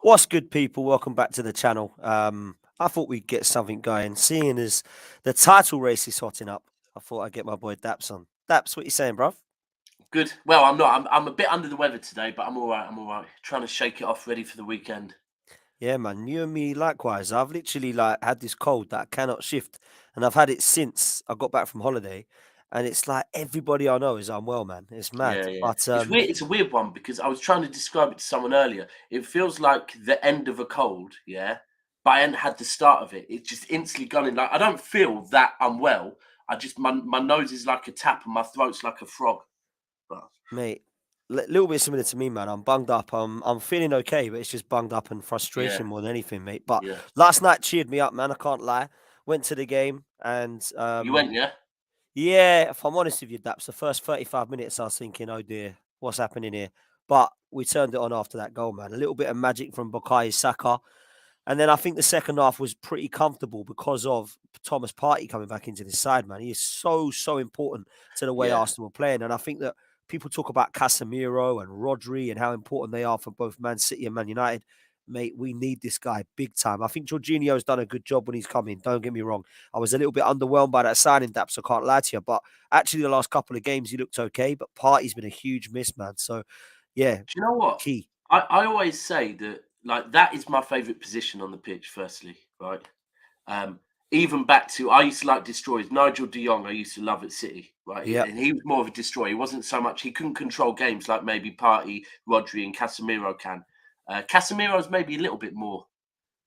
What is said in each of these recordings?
What's good, people? Welcome back to the channel. I thought we'd get something going, seeing as the title race is hotting up. I thought I'd get my boy Daps on. Daps, what you saying, bruv? Good. Well, I'm not. I'm a bit under the weather today, but I'm all right. I'm all right. Trying to shake it off, ready for the weekend. Yeah, man. You and me likewise. I've literally had this cold that I cannot shift, and I've had it since I got back from holiday, and it's like everybody I know is unwell, man. It's mad. Yeah, yeah. But It's weird. It's a weird one because I was trying to describe it to someone earlier. It feels like the end of a cold, yeah, but I hadn't had the start of it. It's just instantly gone in. Like I don't feel that unwell. I just my nose is like a tap and my throat's like a frog. But mate, little bit similar to me, man. I'm bunged up. I'm feeling okay, but it's just bunged up and yeah, frustration more than anything, mate. But yeah. last night cheered me up, man. I can't lie. Went to the game and You went, yeah, yeah, if I'm honest with you, Daps, the first 35 minutes I was thinking, oh dear, what's happening here? But we turned it on after that goal, man. A little bit of magic from Bukayo Saka. And then I think the second half was pretty comfortable because of Thomas Partey coming back into the side, man. He is so important to the way yeah. Arsenal are playing. And I think that people talk about Casemiro and Rodri and how important they are for both Man City and Man United. Mate, we need this guy big time. I think Jorginho's done a good job when he's come in. Don't get me wrong. I was a little bit underwhelmed by that signing, Daps, so I can't lie to you. But actually, the last couple of games, he looked okay. But Partey's been a huge miss, man. So, yeah, Do you know what? key. I always say that like that is my favourite position on the pitch. Firstly, right. Um, Even back to I used to like destroyers. Nigel De Jong, I used to love at City, right? Yep. And he was more of a destroyer. He wasn't so much. He couldn't control games like maybe Partey, Rodri, and Casemiro can. Casemiro's maybe a little bit more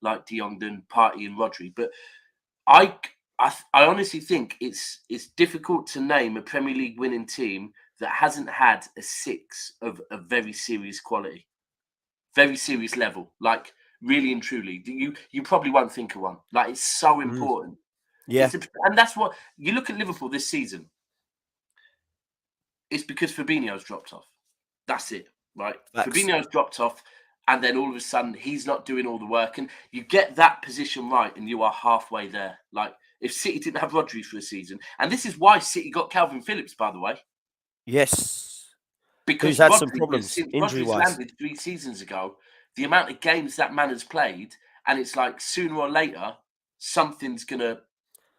like De Jong than Partey and Rodri, but I, I honestly think it's difficult to name a Premier League winning team that hasn't had a six of a very serious quality, very serious level, like really and truly. You probably won't think of one. Like it's so Mm, important. yeah. And that's what you look at Liverpool this season. It's because Fabinho's dropped off. That's it, right? Facts. Fabinho's dropped off, and then all of a sudden he's not doing all the work. And you get that position right, and you are halfway there. Like if City didn't have Rodri for a season, and this is why City got Calvin Phillips, by the way, Yes. Who's because had some Rodri was problems since Rodri's injury-wise. landed 3 seasons ago, the amount of games that man has played, and it's like sooner or later something's gonna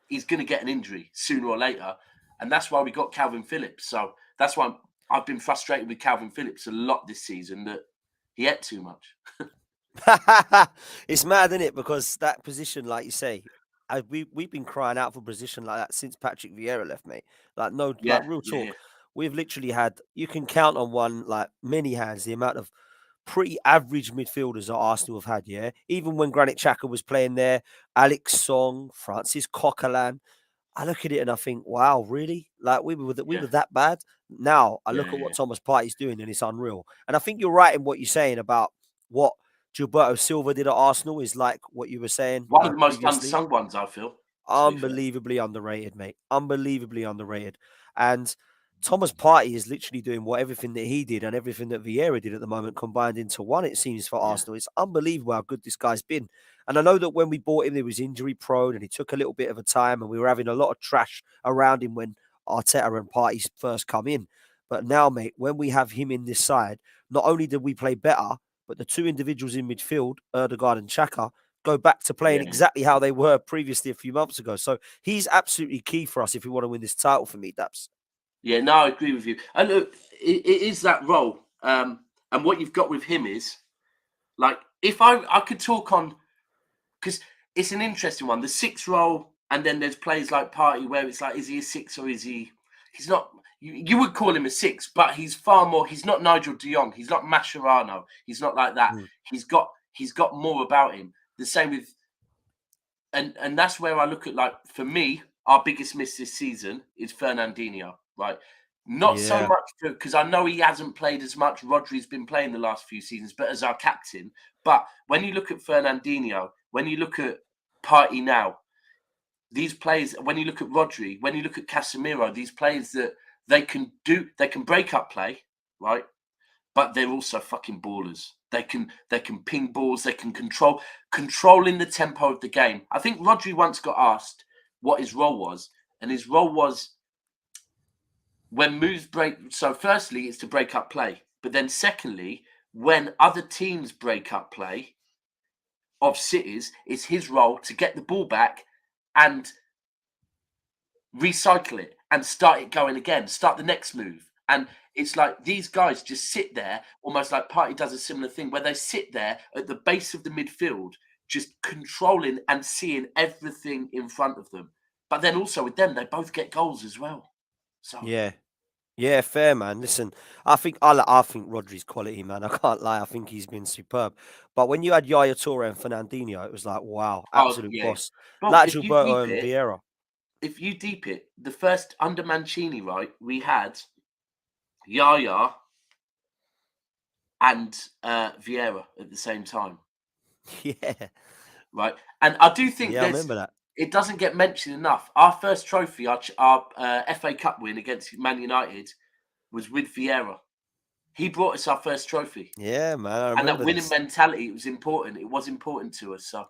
he's gonna get an injury sooner or later, and that's why we got Calvin Phillips. So that's why I've been frustrated with Calvin Phillips a lot this season that he ate too much. It's mad, isn't it? Because that position, like you say, we've been crying out for a position like that since Patrick Vieira left, mate. Like no, like Yeah, real yeah, talk. yeah, We've literally had you can count on one like many hands the amount of pretty average midfielders that Arsenal have had. Yeah, even when Granit Xhaka was playing there, Alex Song, Francis Coquelin. I look at it and I think, wow, really? Like we yeah, were that bad. Now I yeah, look at what yeah. Thomas Partey's doing and it's unreal. And I think you're right in what you're saying about what Gilberto Silva did at Arsenal is like what you were saying One of the most previously. unsung ones, I feel. To be fair, Unbelievably underrated, mate. Unbelievably underrated. And Thomas Partey is literally doing what everything that he did and everything that Vieira did at the moment combined into one, it seems, for yeah, Arsenal. It's unbelievable how good this guy's been. And I know that when we bought him, he was injury prone and he took a little bit of a time and we were having a lot of trash around him when Arteta and Partey first come in. But now, mate, when we have him in this side, not only did we play better, but the two individuals in midfield, Erdegaard and Chaka, go back to playing yeah, exactly how they were previously a few months ago. So he's absolutely key for us if we want to win this title for me, Daps. yeah. No, I agree with you. And look, it is that role. And what you've got with him is like if I could talk on because it's an interesting one. The six role, and then there's plays like Party where it's like, is he a six or is he? He's not. You would call him a six, but he's far more. He's not Nigel De Jong. He's not Mascherano. He's not like that. Mm. He's got more about him. The same with and that's where I look at like for me, our biggest miss this season is Fernandinho, right? Not so Yeah. much because I know he hasn't played as much. Rodri's been playing the last few seasons, but as our captain. But when you look at Fernandinho, when you look at Party now, these players, when you look at Rodri, when you look at Casemiro, these players that they can break up play, right? But they're also fucking ballers. They can ping balls. They can controlling the tempo of the game. I think Rodri once got asked what his role was, and his role was when moves break. So firstly, it's to break up play, but then secondly, when other teams break up play, of City's, it's his role to get the ball back and recycle it and start it going again, start the next move. And it's like these guys just sit there, almost like Partey does a similar thing, where they sit there at the base of the midfield, just controlling and seeing everything in front of them. But then also with them, they both get goals as well. So Yeah. Yeah, fair man. Listen, I think Rodri's quality, man. I can't lie. I think he's been superb. But when you had Yaya Toure and Fernandinho, it was like, wow, oh absolute yeah. boss. Well, Like if you deep Gilberto and it, Vieira. the first under Mancini, right, we had Yaya and Vieira at the same time, Yeah. right? And I do think Yeah, I remember that. it doesn't get mentioned enough. Our first trophy, our FA Cup win against Man United, was with Vieira. He brought us our first trophy, Yeah, man, I and that remember winning this. mentality was important. It was important to us. So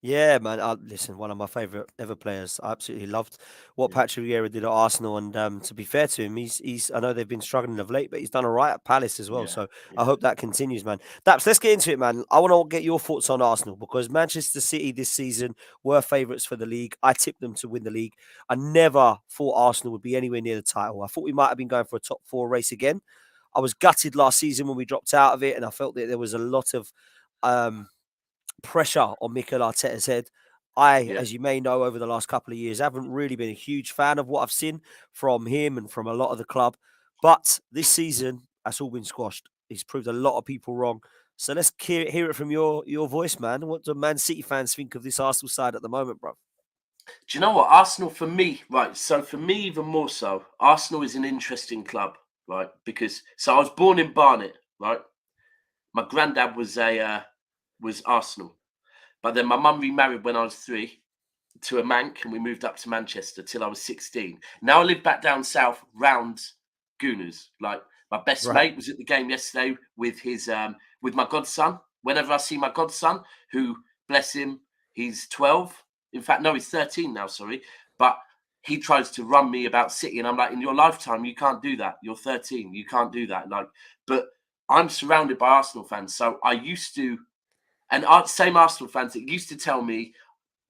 Yeah, man. Listen, one of my favourite ever players. I absolutely loved what yeah, Patrick Vieira did at Arsenal, and to be fair to him, he's. I know they've been struggling of late, but he's done all right at Palace as well. yeah, So I yeah, hope that continues, man. Daps, let's get into it, man. I want to get your thoughts on Arsenal because Manchester City this season were favourites for the league. I tipped them to win the league. I never thought Arsenal would be anywhere near the title. I thought we might have been going for a top four race again. I was gutted last season when we dropped out of it, and I felt that there was a lot of um, pressure on Mikel Arteta's head. I, yeah. as you may know, over the last couple of years, haven't really been a huge fan of what I've seen from him and from a lot of the club. But this season, that's all been squashed. He's proved a lot of people wrong. So let's hear it from your voice, man. What do Man City fans think of this Arsenal side at the moment, bro? Do you know what Arsenal for me? Right. So for me, even more so, Arsenal is an interesting club, right? Because I was born in Barnet, right? My granddad was Arsenal, but then my mum remarried when I was 3 to a Manc, and we moved up to Manchester till I was 16. Now I live back down south, round Gooners. Like my best Right. mate was at the game yesterday with my godson. Whenever I see my godson, who bless him, he's 12. In fact, no, he's 13 now. Sorry, but he tries to run me about City, and I'm like, in your lifetime, you can't do that. You're 13, you can't do that. Like, but I'm surrounded by Arsenal fans, so I used to, and same Arsenal fans that used to tell me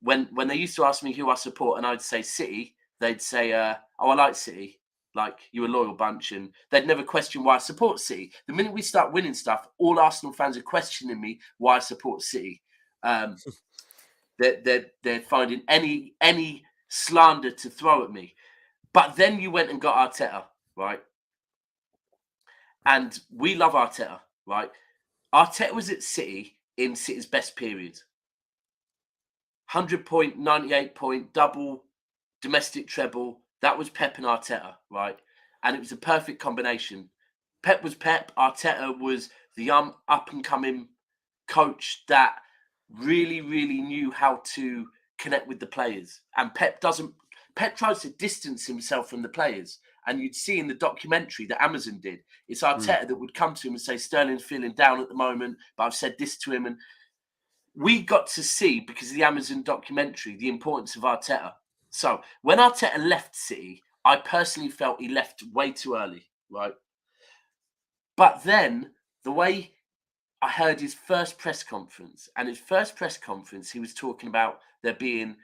when they used to ask me who I support, and I'd say City, they'd say, "Oh, I like City. Like you're a loyal bunch," and they'd never question why I support City. The minute we start winning stuff, all Arsenal fans are questioning me why I support City. Um, they're finding any slander to throw at me. But then you went and got Arteta, right? And we love Arteta, right? Arteta was at City in City's best period. 100 point, 98 point, double, domestic treble. That was Pep and Arteta, right? And it was a perfect combination. Pep was Pep. Arteta was the young up and coming coach that really, really knew how to connect with the players. And Pep tries to distance himself from the players. And you'd see in the documentary that Amazon did, it's Mm. Arteta that would come to him and say, Sterling's feeling down at the moment, but I've said this to him. And we got to see, because of the Amazon documentary, the importance of Arteta. So when Arteta left City, I personally felt he left way too early, right? But then the way I heard his first press conference, and his first press conference, he was talking about there being,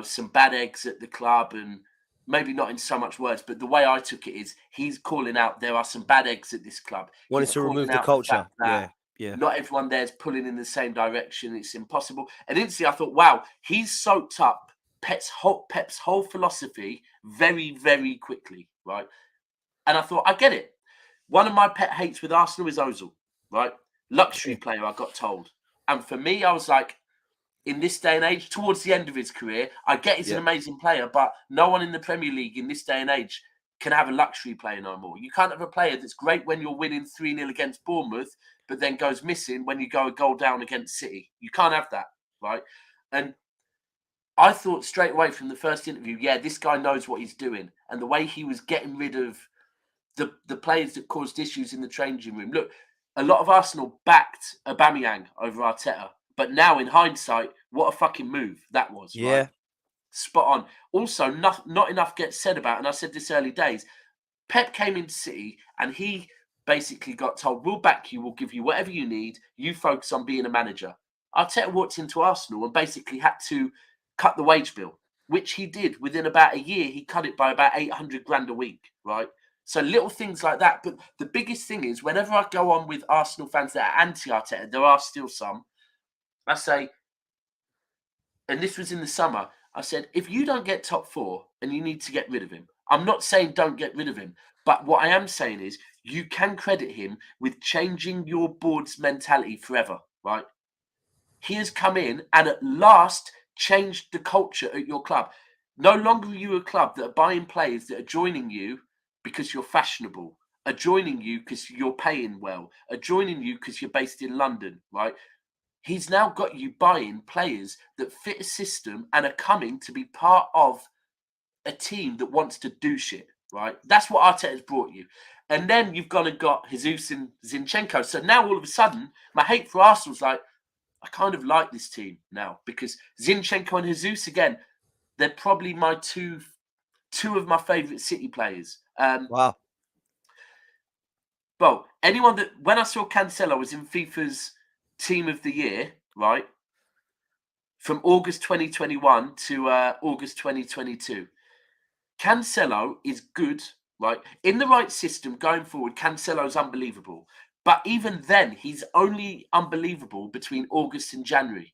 some bad eggs at the club, and maybe not in so much words, but the way I took it is he's calling out there are some bad eggs at this club. Wanted He's to calling remove the out the fact culture. that Yeah. Yeah. not everyone there is pulling in the same direction. It's impossible. And instantly I thought, wow, he's soaked up Pep's whole philosophy very, very quickly, right? And I thought, I get it. One of my pet hates with Arsenal is Ozil, right? Luxury player, I got told. And for me, I was like, in this day and age, towards the end of his career, I get he's an Yeah. amazing player, but no one in the Premier League in this day and age can have a luxury player no more. You can't have a player that's great when you're winning 3-0 against Bournemouth, but then goes missing when you go a goal down against City. You can't have that, right? And I thought straight away from the first interview, yeah, this guy knows what he's doing. And the way he was getting rid of the players that caused issues in the changing room. Look, a lot of Arsenal backed Aubameyang over Arteta, but now in hindsight, what a fucking move that was, right? Yeah. Spot on. Also, not enough gets said about, and I said this early days, Pep came into City and he basically got told, we'll back you, we'll give you whatever you need, you focus on being a manager. Arteta walked into Arsenal and basically had to cut the wage bill, which he did. Within about a year, he cut it by about 800 grand a week, right? So little things like that. But the biggest thing is, whenever I go on with Arsenal fans that are anti-Arteta, there are still some, I say, and this was in the summer, I said, if you don't get top 4 and you need to get rid of him, I'm not saying don't get rid of him, but what I am saying is you can credit him with changing your board's mentality forever, right? He has come in and at last changed the culture at your club. No longer are you a club that are buying players that are joining you because you're fashionable, are joining you because you're paying well, are joining you because you're based in London, right? He's now got you buying players that fit a system and are coming to be part of a team that wants to do shit, right? That's what Arteta's brought you. And then you've gone and got Jesus and Zinchenko. So now all of a sudden, my hate for Arsenal's like, I kind of like this team now because Zinchenko and Jesus, again, they're probably my two of my favourite City players. Wow. Well, anyone that, when I saw Cancelo was in FIFA's Team of the Year, right, from August 2021 to August 2022, Cancelo is good, right? In the right system going forward, Cancelo's unbelievable. But even then, he's only unbelievable between August and January.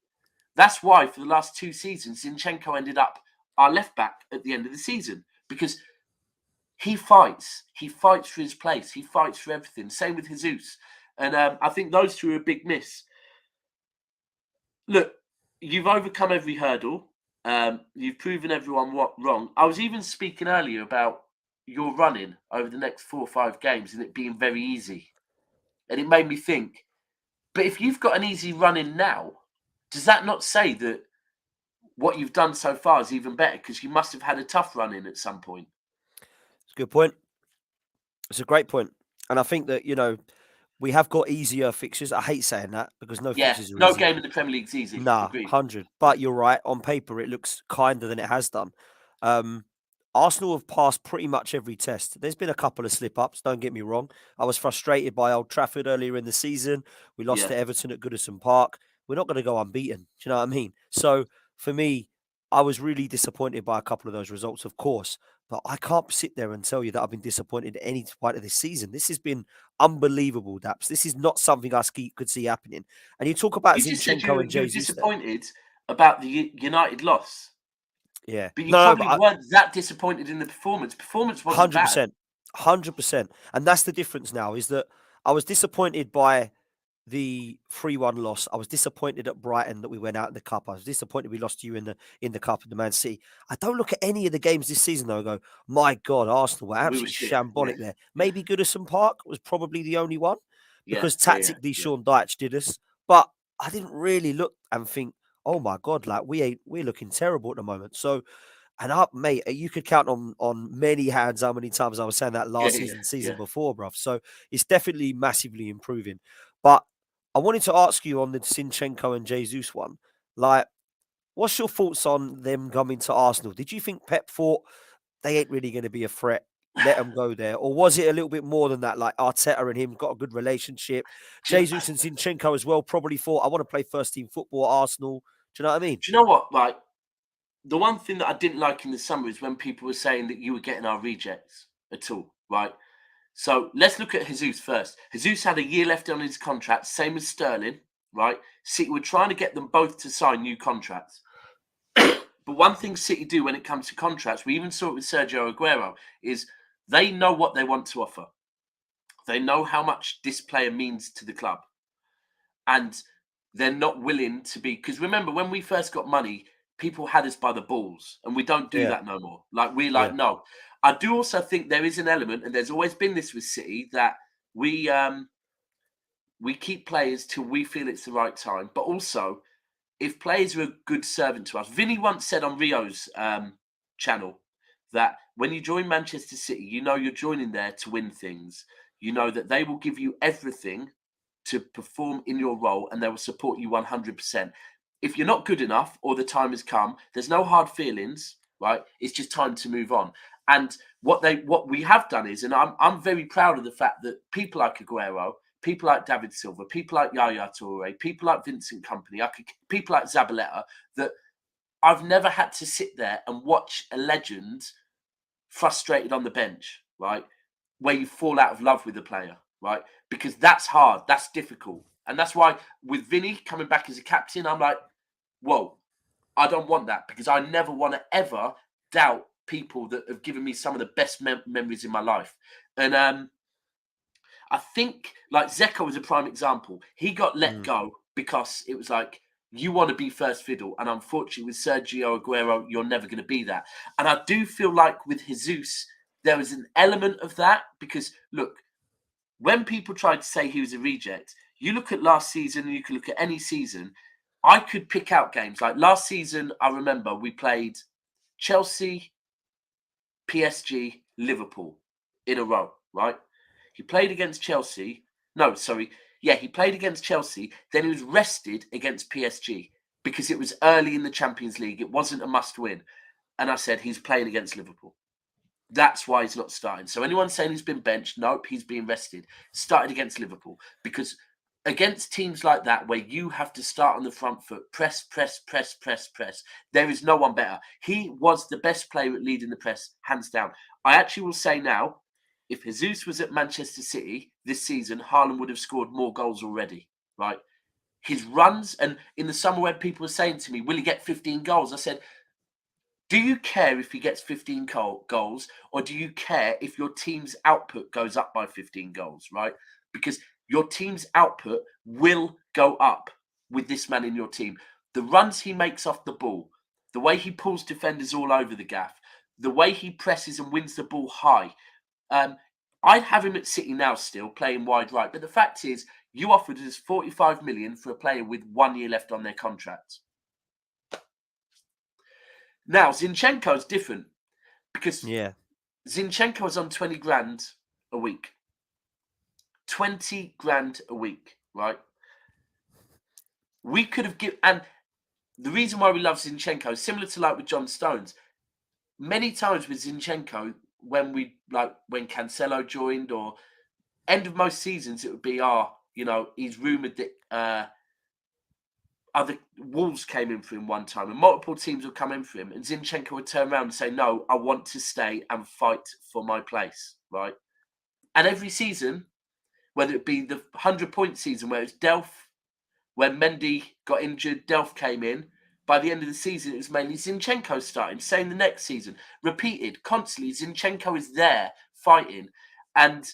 That's why for the last 2 seasons, Zinchenko ended up our left back at the end of the season because he fights. He fights for his place. He fights for everything. Same with Jesus. And I think those two are a big miss. Look, you've overcome every hurdle. You've proven everyone wrong. I was even speaking earlier about your running over the next 4 or 5 games and it being very easy. And it made me think, but if you've got an easy running now, does that not say that what you've done so far is even better? Because you must have had a tough run in at some point. It's a good point. It's a great point. And I think that, we have got easier fixtures. I hate saying that because no Yeah, fixtures are no easy. game in the Premier League's easy. Nah, Agreed. 100. But you're right. On paper, it looks kinder than it has done. Arsenal have passed pretty much every test. There's been a couple of slip-ups, don't get me wrong. I was frustrated by Old Trafford earlier in the season. We lost Yeah. to Everton at Goodison Park. We're not going to go unbeaten. Do you know what I mean? So, for me, I was really disappointed by a couple of those results, of course. But I can't sit there and tell you that I've been disappointed at any point of this season. This has been unbelievable, Daps. This is not something I could see happening. And you talk about You just said Zinchenko and you were Jesus there. disappointed about the United loss. Yeah. But you No, probably weren't that disappointed in the performance. Performance wasn't bad. 100%. 100%. And that's the difference now is that I was disappointed by the 3-1 loss. I was disappointed at Brighton that we went out in the cup. I was disappointed we lost to you in the cup in the Man City. I don't look at any of the games this season though and go, my God, Arsenal were We were absolutely shit. shambolic Yeah. there. Maybe Goodison Park was probably the only one Yeah. because tactically Sean Dyche did us. But I didn't really look and think, oh my God, like we're looking terrible at the moment. So and up, mate, you could count on many hands how many times I was saying that last season before, bruv. So it's definitely massively improving. But I wanted to ask you on the Zinchenko and Jesus one, like, what's your thoughts on them coming to Arsenal? Did you think Pep thought they ain't really going to be a threat? Let them go there, or was it a little bit more than that? Like Arteta and him got a good relationship. Jesus and Zinchenko as well probably thought, I want to play first team football at Arsenal. Do you know what I mean? Do you know what? Like, the one thing that I didn't like in the summer is when people were saying that you were getting our rejects at all, right? So let's look at Jesus first. Jesus had a year left on his contract, same as Sterling, right? City were trying to get them both to sign new contracts. But one thing City do when it comes to contracts, we even saw it with Sergio Aguero, is they know what they want to offer. They know how much this player means to the club. And they're not willing to be, because remember, when we first got money, people had us by the balls, and we don't do Yeah. that no more. Like, we're Yeah. like, no. I do also think there is an element, and there's always been this with City, that we keep players till we feel it's the right time. But also, if players are a good servant to us, Vinny once said on Rio's channel that when you join Manchester City, you know you're joining there to win things. You know that they will give you everything to perform in your role, and they will support you 100%. If you're not good enough or the time has come, there's no hard feelings, right? It's just time to move on. And what we have done is, and I'm very proud of the fact that people like Aguero, people like David Silva, people like Yaya Toure, people like Vincent Kompany, people like Zabaleta, that I've never had to sit there and watch a legend frustrated on the bench, right? Where you fall out of love with the player, right? Because that's hard, that's difficult. And that's why with Vinny coming back as a captain, I'm like, whoa, I don't want that, because I never want to ever doubt people that have given me some of the best memories in my life. And I think like Zeko was a prime example. He got let go because it was like, you want to be first fiddle. And unfortunately with Sergio Aguero, you're never going to be that. And I do feel like with Jesus, there was an element of that, because look, when people tried to say he was a reject, you look at last season and you can look at any season, I could pick out games. Like last season, I remember we played Chelsea, PSG, Liverpool in a row, right? He played against Chelsea. No, sorry. Yeah, he played against Chelsea. Then he was rested against PSG because it was early in the Champions League. It wasn't a must win. And I said, he's playing against Liverpool. That's why he's not starting. So anyone saying he's been benched, nope, he's being rested. Started against Liverpool, because against teams like that, where you have to start on the front foot, press, there is no one better. He was the best player at leading the press, hands down. I actually will say now, if Jesus was at Manchester City this season, Haaland would have scored more goals already, right? His runs, and in the summer when people were saying to me, will he get 15 goals? I said, do you care if he gets 15 goals, or do you care if your team's output goes up by 15 goals, right? Because your team's output will go up with this man in your team. The runs he makes off the ball, the way he pulls defenders all over the gaff, the way he presses and wins the ball high. I'd have him at City now still, playing wide right. But the fact is, you offered us 45 million for a player with 1 year left on their contract. Now, Zinchenko's different, because Zinchenko is on 20 grand a week. 20 grand a week, right? We could have given, and the reason why we love Zinchenko is similar to like with John Stones. Many times with Zinchenko, when Cancelo joined, or end of most seasons, it would be, he's rumoured that other Wolves came in for him one time, and multiple teams would come in for him, and Zinchenko would turn around and say, no, I want to stay and fight for my place, right? And every season, whether it be the 100-point season where it's Delph, when Mendy got injured, Delph came in. By the end of the season, it was mainly Zinchenko starting. Same the next season. Repeated, constantly. Zinchenko is there fighting. And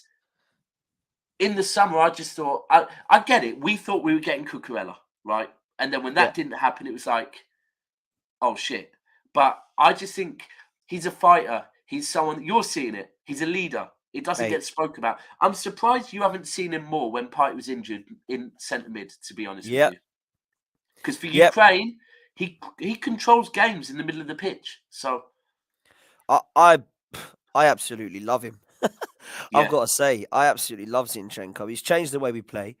in the summer, I just thought, I get it. We thought we were getting Cucurella, right? And then when that didn't happen, it was like, oh, shit. But I just think he's a fighter. He's someone, you're seeing it. He's a leader. It doesn't get spoken about. I'm surprised you haven't seen him more when Pite was injured in centre mid, to be honest with you. Because for Ukraine, he controls games in the middle of the pitch. So I absolutely love him. I've got to say, I absolutely love Zinchenko. He's changed the way we play.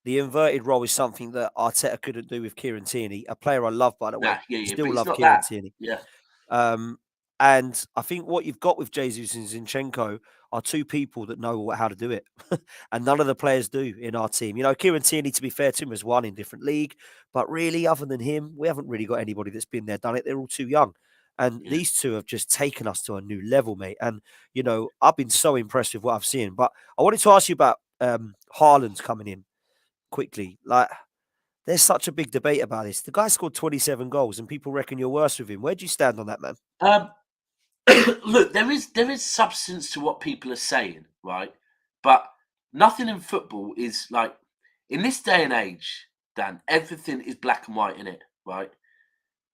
The inverted role is something that Arteta couldn't do with Kieran Tierney, a player I love, by the way. Still love Kieran Tierney. Yeah. And I think what you've got with Jesus and Zinchenko are two people that know how to do it. And none of the players do in our team. You know, Kieran Tierney, to be fair to him, has won in different league. But really, other than him, we haven't really got anybody that's been there, done it. They're all too young. And these two have just taken us to a new level, mate. And, you know, I've been so impressed with what I've seen. But I wanted to ask you about Haaland coming in quickly. Like, there's such a big debate about this. The guy scored 27 goals and people reckon you're worse with him. Where do you stand on that, man? Look, there is substance to what people are saying, right? But nothing in football is like, in this day and age, Dan, everything is black and white in it, right?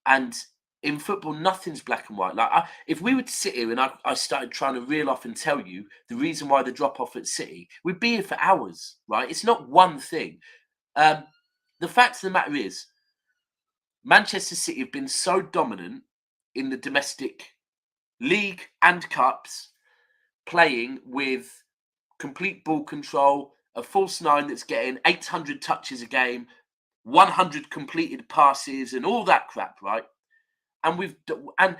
And in football, nothing's black and white. Like, if we were to sit here and I started trying to reel off and tell you the reason why the drop off at City, we'd be here for hours, right? It's not one thing. The fact of the matter is, Manchester City have been so dominant in the domestic league and cups, playing with complete ball control, a false nine that's getting 800 touches a game, 100 completed passes, and all that crap, right? And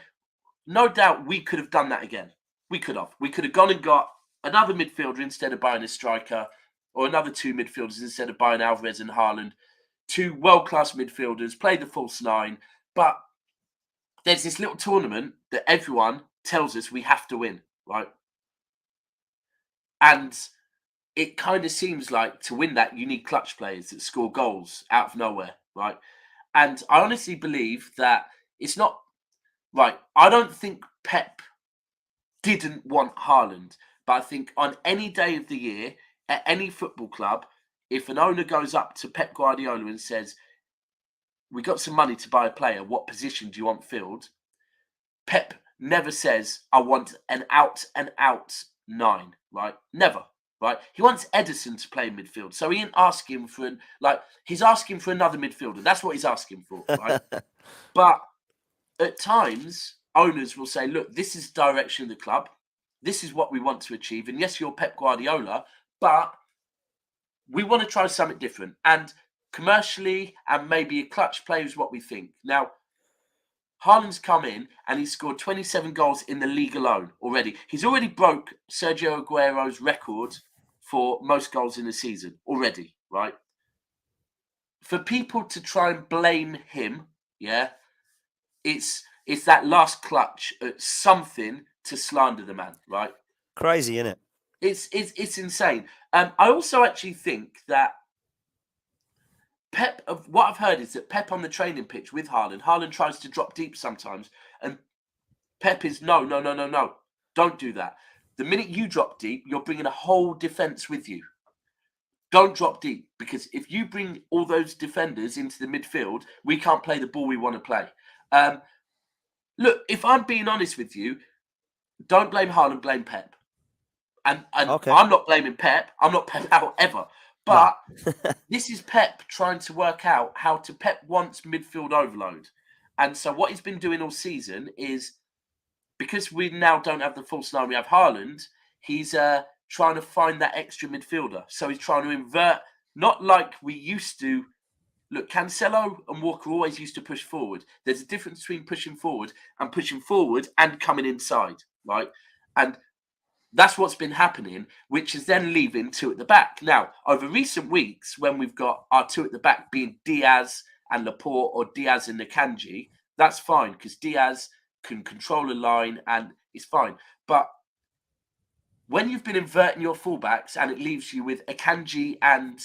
no doubt we could have done that again. We could have gone and got another midfielder instead of buying a striker. or another 2 midfielders instead of buying Alvarez and Haaland. 2 world-class midfielders, play the false 9. But there's this little tournament that everyone tells us we have to win, right? And it kind of seems like to win that, you need clutch players that score goals out of nowhere, right? And I honestly believe that it's not right. I don't think Pep didn't want Haaland, but I think on any day of the year, at any football club, if an owner goes up to Pep Guardiola and says, "We got some money to buy a player, what position do you want filled?" Pep never says, "I want an out and out 9," right? Never. Right, he wants Edison to play midfield, so he ain't asking for he's asking for another midfielder. That's what he's asking for, right? But at times, owners will say, "Look, this is the direction of the club. This is what we want to achieve. And yes, you're Pep Guardiola, but we want to try something different. And commercially, and maybe a clutch player is what we think." Now, Haaland's come in and he's scored 27 goals in the league alone already. He's already broke Sergio Aguero's record for most goals in a season already, right? For people to try and blame him, yeah, it's that last clutch at something to slander the man, right? Crazy, isn't it? It's insane. I also actually think that Pep, of what I've heard is that Pep on the training pitch with Haaland tries to drop deep sometimes, and Pep is no, don't do that. The minute you drop deep, you're bringing a whole defense with you. Don't drop deep, because if you bring all those defenders into the midfield, we can't play the ball we want to play. Look, if I'm being honest with you, don't blame Haaland, blame Pep. And Okay. I'm not blaming Pep. I'm not Pep out ever. But this is Pep trying to work out how to Pep wants midfield overload. And so what he's been doing all season is, because we now don't have the false 9, we have Haaland, he's trying to find that extra midfielder. So he's trying to invert, not like we used to. Look, Cancelo and Walker always used to push forward. There's a difference between pushing forward and coming inside, right? And that's what's been happening, which is then leaving 2 at the back. Now, over recent weeks, when we've got our 2 at the back being Diaz and Laporte, or Diaz and Akanji, that's fine, because Diaz can control a line and it's fine. But when you've been inverting your fullbacks and it leaves you with Akanji and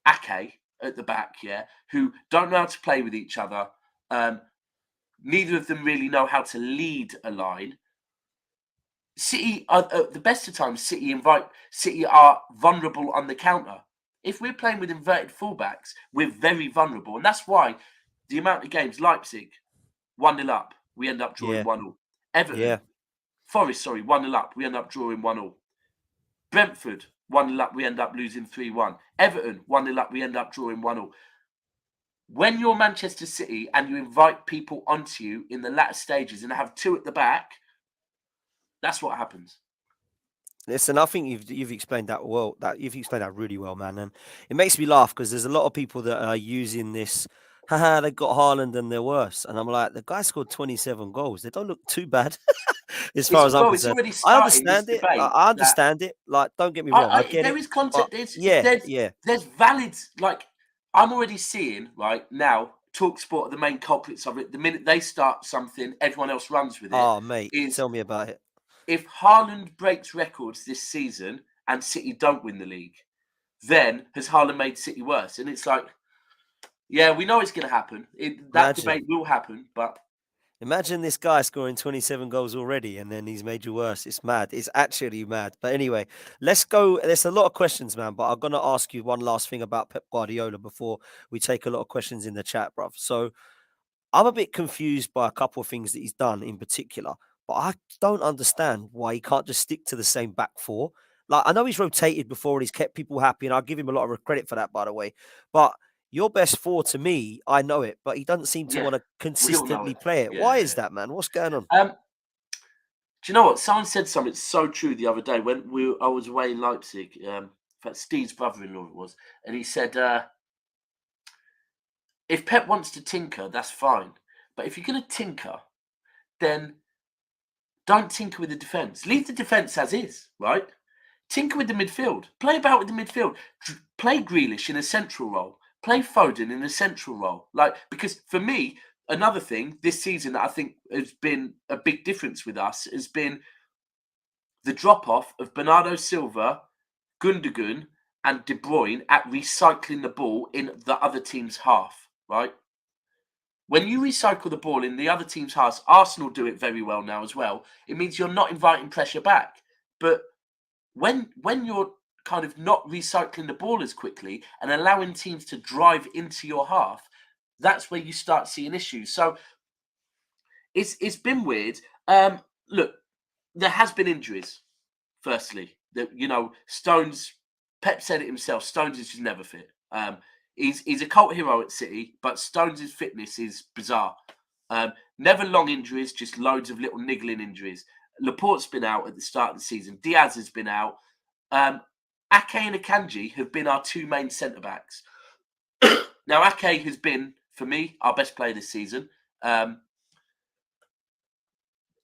Ake at the back, yeah, who don't know how to play with each other, neither of them really know how to lead a line. City are at the best of times. City are vulnerable on the counter. If we're playing with inverted fullbacks, we're very vulnerable, and that's why the amount of games Leipzig 1-0 up, we end up drawing 1-1. Everton, Forest, 1-0 up, we end up drawing 1-1. Brentford 1-0 up, we end up losing 3-1. Everton 1-0 up, we end up drawing 1-1. When you're Manchester City and you invite people onto you in the latter stages and have 2 at the back, that's what happens. Listen, I think you've explained that well. You've explained that really well, man, and it makes me laugh because there's a lot of people that are using this. Haha, they got Haaland and they're worse, and I'm like, the guy scored 27 goals. They don't look too bad, as far as I'm It's concerned. already I starting this understand it. debate. I understand it. Like, don't get me wrong, I get There it. is content. But There's valid. Like, I'm already seeing right now. TalkSport are the main culprits of it. The minute they start something, everyone else runs with it. Oh, mate, tell me about it. If Haaland breaks records this season and City don't win the league, then has Haaland made City worse? And it's like, yeah, we know it's going to happen. That debate will happen, but imagine this guy scoring 27 goals already and then he's made you worse. It's mad. It's actually mad. But anyway, let's go. There's a lot of questions, man, but I'm going to ask you one last thing about Pep Guardiola before we take a lot of questions in the chat, bruv. So I'm a bit confused by a couple of things that he's done in particular, but I don't understand why he can't just stick to the same back 4. Like, I know he's rotated before and he's kept people happy, and I'll give him a lot of credit for that, by the way. But your best 4 to me, I know it, but he doesn't seem to want to consistently play it. Why is that, man? What's going on? Do you know what? Someone said something so true the other day when I was away in Leipzig. In fact, Steve's brother-in-law it was, and he said, if Pep wants to tinker, that's fine. But if you're going to tinker, then don't tinker with the defence. Leave the defence as is, right? tinker with the midfield. Play about with the midfield. Play Grealish in a central role. Play Foden in a central role. Like, because for me, another thing this season that I think has been a big difference with us has been the drop-off of Bernardo Silva, Gundogan, and De Bruyne at recycling the ball in the other team's half, right? When you recycle the ball in the other team's half, Arsenal do it very well now as well. It means you're not inviting pressure back. But when you're kind of not recycling the ball as quickly and allowing teams to drive into your half, that's where you start seeing issues. So it's been weird. Look, there has been injuries. Firstly, that Stones. Pep said it himself. Stones is just never fit. He's a cult hero at City, but Stones' fitness is bizarre. Never long injuries, just loads of little niggling injuries. Laporte's been out at the start of the season. Diaz has been out. Ake and Akanji have been our two main centre-backs. Now, Ake has been, for me, our best player this season.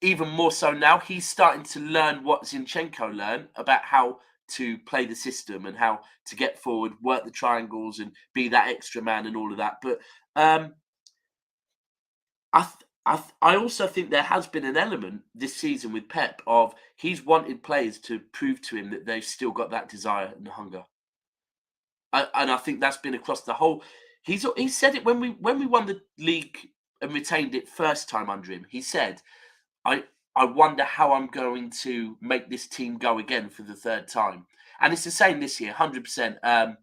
Even more so now, he's starting to learn what Zinchenko learned about how to play the system and how to get forward, work the triangles and be that extra man and all of that. But I also think there has been an element this season with Pep of he's wanted players to prove to him that they've still got that desire and hunger. And I think that's been across the whole. He said it when we won the league and retained it first time under him. He said, I wonder how I'm going to make this team go again for the third time. And it's the same this year, 100%.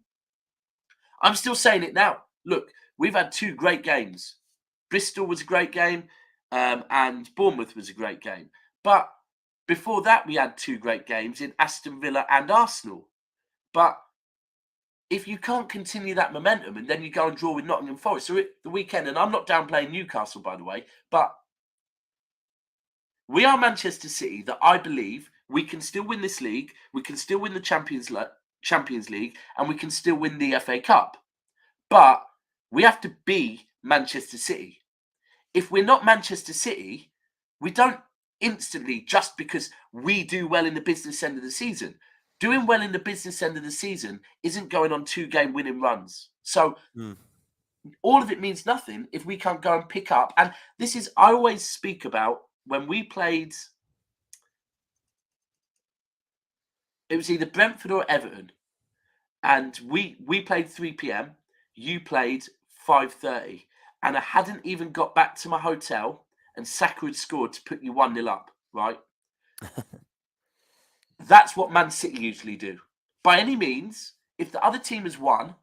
I'm still saying it now. Look, we've had two great games. Bristol was a great game, and Bournemouth was a great game. But before that, we had two great games in Aston Villa and Arsenal. But if you can't continue that momentum and then you go and draw with Nottingham Forest, so the weekend, and I'm not downplaying Newcastle, by the way, but we are Manchester City that I believe we can still win this league, we can still win the Champions League, and we can still win the FA Cup. But we have to be Manchester City. If we're not Manchester City, we don't instantly, just because we do well in the business end of the season. Doing well in the business end of the season isn't going on 2-game winning runs. So all of it means nothing if we can't go and pick up. And this is, I always speak about when we played, it was either Brentford or Everton. And we played 3 p.m. You played 5:30. And I hadn't even got back to my hotel and Saka had scored to put you 1-0 up, right? That's what Man City usually do. By any means, if the other team has won,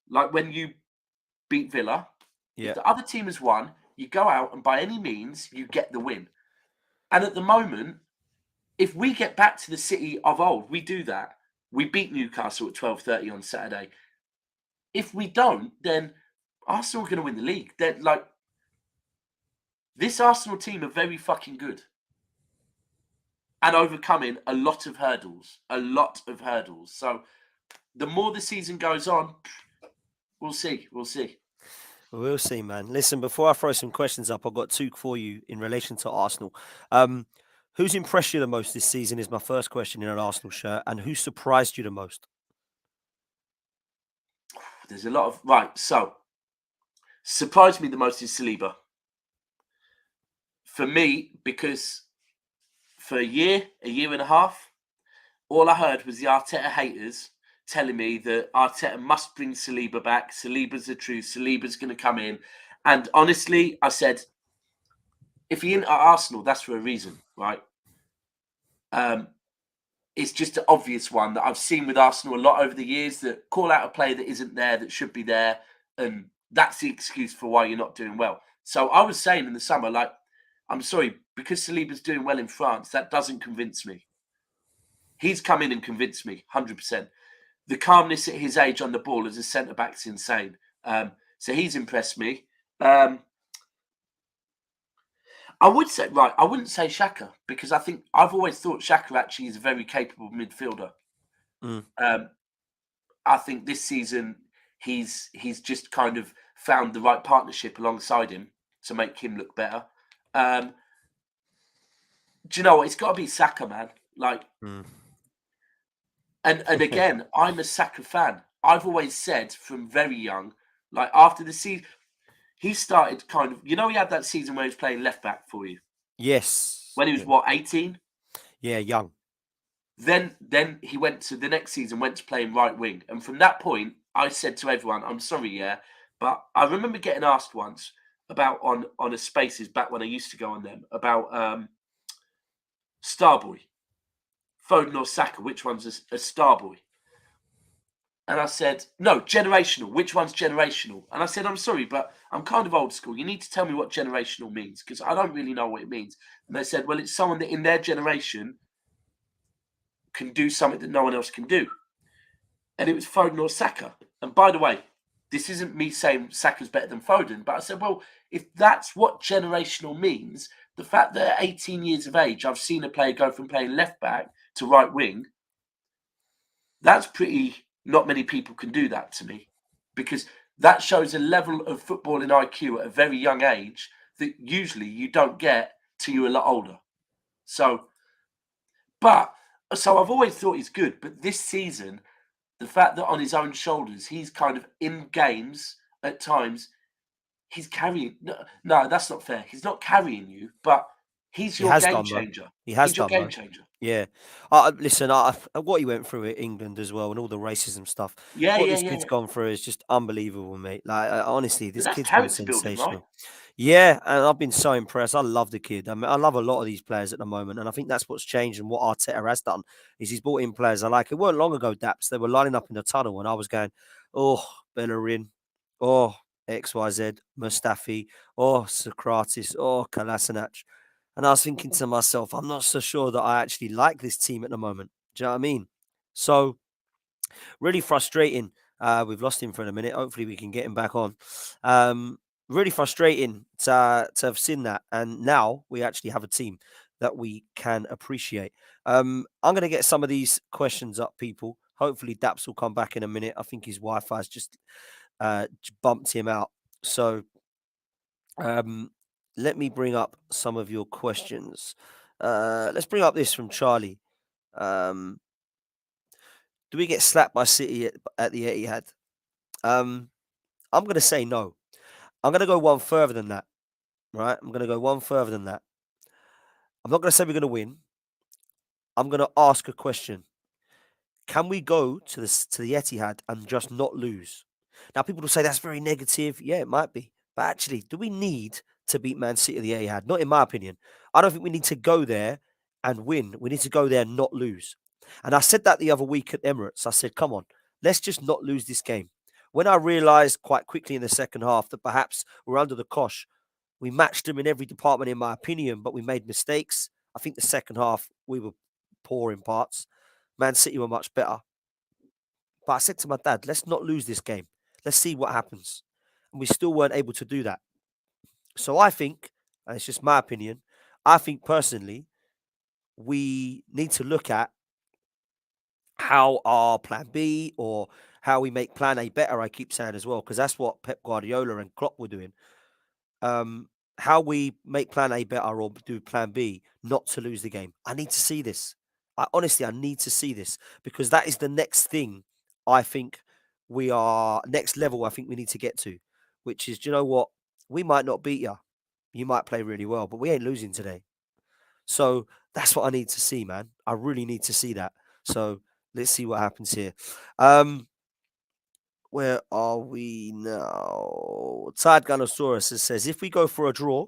like when you beat Villa, if the other team has won, you go out and by any means, you get the win. And at the moment, if we get back to the City of old, we do that. We beat Newcastle at 12:30 on Saturday. If we don't, then Arsenal are going to win the league. They're like, this Arsenal team are very fucking good. And overcoming a lot of hurdles. So the more the season goes on, we'll see. We'll see, man. Listen, before I throw some questions up, I've got two for you in relation to Arsenal. Who's impressed you the most this season is my first question in an Arsenal shirt, and who surprised you the most? There's a lot of... Right, so, surprised me the most is Saliba. For me, because for a year and a half, all I heard was the Arteta haters telling me that Arteta must bring Saliba back. Saliba's the truth. Saliba's going to come in. And honestly, I said, if he ain't at Arsenal, that's for a reason, right? It's just an obvious one that I've seen with Arsenal a lot over the years, that call out a player that isn't there, that should be there. And that's the excuse for why you're not doing well. So I was saying in the summer, like, I'm sorry, because Saliba's doing well in France, that doesn't convince me. He's come in and convinced me, 100%. The calmness at his age on the ball as a centre-back's insane. So he's impressed me. I wouldn't say Xhaka, because I think I've always thought Xhaka actually is a very capable midfielder. I think this season he's just kind of found the right partnership alongside him to make him look better. Do you know what? It's got to be Saka, man. Like, And again, I'm a Saka fan. I've always said from very young, like after the season, he started kind of, he had that season where he was playing left back for you Yes. when he was what, 18? Yeah, young. Then he went to the next season, went to playing right wing, and from that point, I said to everyone, "I'm sorry, yeah," but I remember getting asked once about on a Spaces back when I used to go on them about Starboy, Foden or Saka, which one's a Starboy? And I said, no, generational. Which one's generational? And I said, I'm sorry, but I'm kind of old school. You need to tell me what generational means because I don't really know what it means. And they said, well, it's someone that in their generation can do something that no one else can do. And it was Foden or Saka. And by the way, this isn't me saying Saka's better than Foden, but I said, well, if that's what generational means, the fact that at 18 years of age, I've seen a player go from playing left back to right wing, that's pretty, not many people can do that to me because that shows a level of footballing IQ at a very young age that usually you don't get till you're a lot older. So I've always thought he's good, but this season, the fact that on his own shoulders, he's kind of in games at times, he's carrying. No, that's not fair. He's not carrying you, but he's He your has game done, though. changer. He has He's your done, game though. changer. Yeah. Listen, what he went through at England as well and all the racism stuff. Yeah, What yeah, this yeah, kid's yeah. gone through is just unbelievable, mate. Like, honestly, But this that's kid's been character building, right? sensational. Yeah, and I've been so impressed. I love the kid. I mean, I love a lot of these players at the moment, and I think that's what's changed and what Arteta has done is he's brought in players I like. It weren't long ago, Daps. They were lining up in the tunnel, and I was going, oh, Bellerin, oh, XYZ, Mustafi, oh, Socrates, oh, Kolasinac. And I was thinking to myself, I'm not so sure that I actually like this team at the moment. Do you know what I mean? So really frustrating. We've lost him for a minute. Hopefully, we can get him back on. Really frustrating to have seen that, and now we actually have a team that we can appreciate. I'm going to get some of these questions up, people. Hopefully, Daps will come back in a minute. I think his Wi-Fi's just bumped him out. So let me bring up some of your questions. Let's bring up this from Charlie. Um, do we get slapped by City at the Etihad? I'm going to say no. I'm going to go one further than that, right? I'm going to go one further than that. I'm not going to say we're going to win. I'm going to ask a question. Can we go to the Etihad and just not lose? Now, people will say that's very negative. Yeah, it might be. But actually, do we need to beat Man City at the Etihad? Not in my opinion. I don't think we need to go there and win. We need to go there and not lose. And I said that the other week at Emirates. I said, come on, let's just not lose this game. When I realised quite quickly in the second half that perhaps we're under the cosh, we matched them in every department, in my opinion, but we made mistakes. I think the second half, we were poor in parts. Man City were much better. But I said to my dad, let's not lose this game. Let's see what happens. And we still weren't able to do that. So I think, and it's just my opinion, I think personally, we need to look at how our plan B or how we make plan A better, I keep saying as well, because that's what Pep Guardiola and Klopp were doing. How we make plan A better or do plan B not to lose the game. I need to see this. I need to see this because that is the next thing I think next level I think we need to get to, which is, do you know what? We might not beat you. You might play really well, but we ain't losing today. So that's what I need to see, man. I really need to see that. So let's see what happens here. Where are we now? Tide Ganosaurus says, if we go for a draw,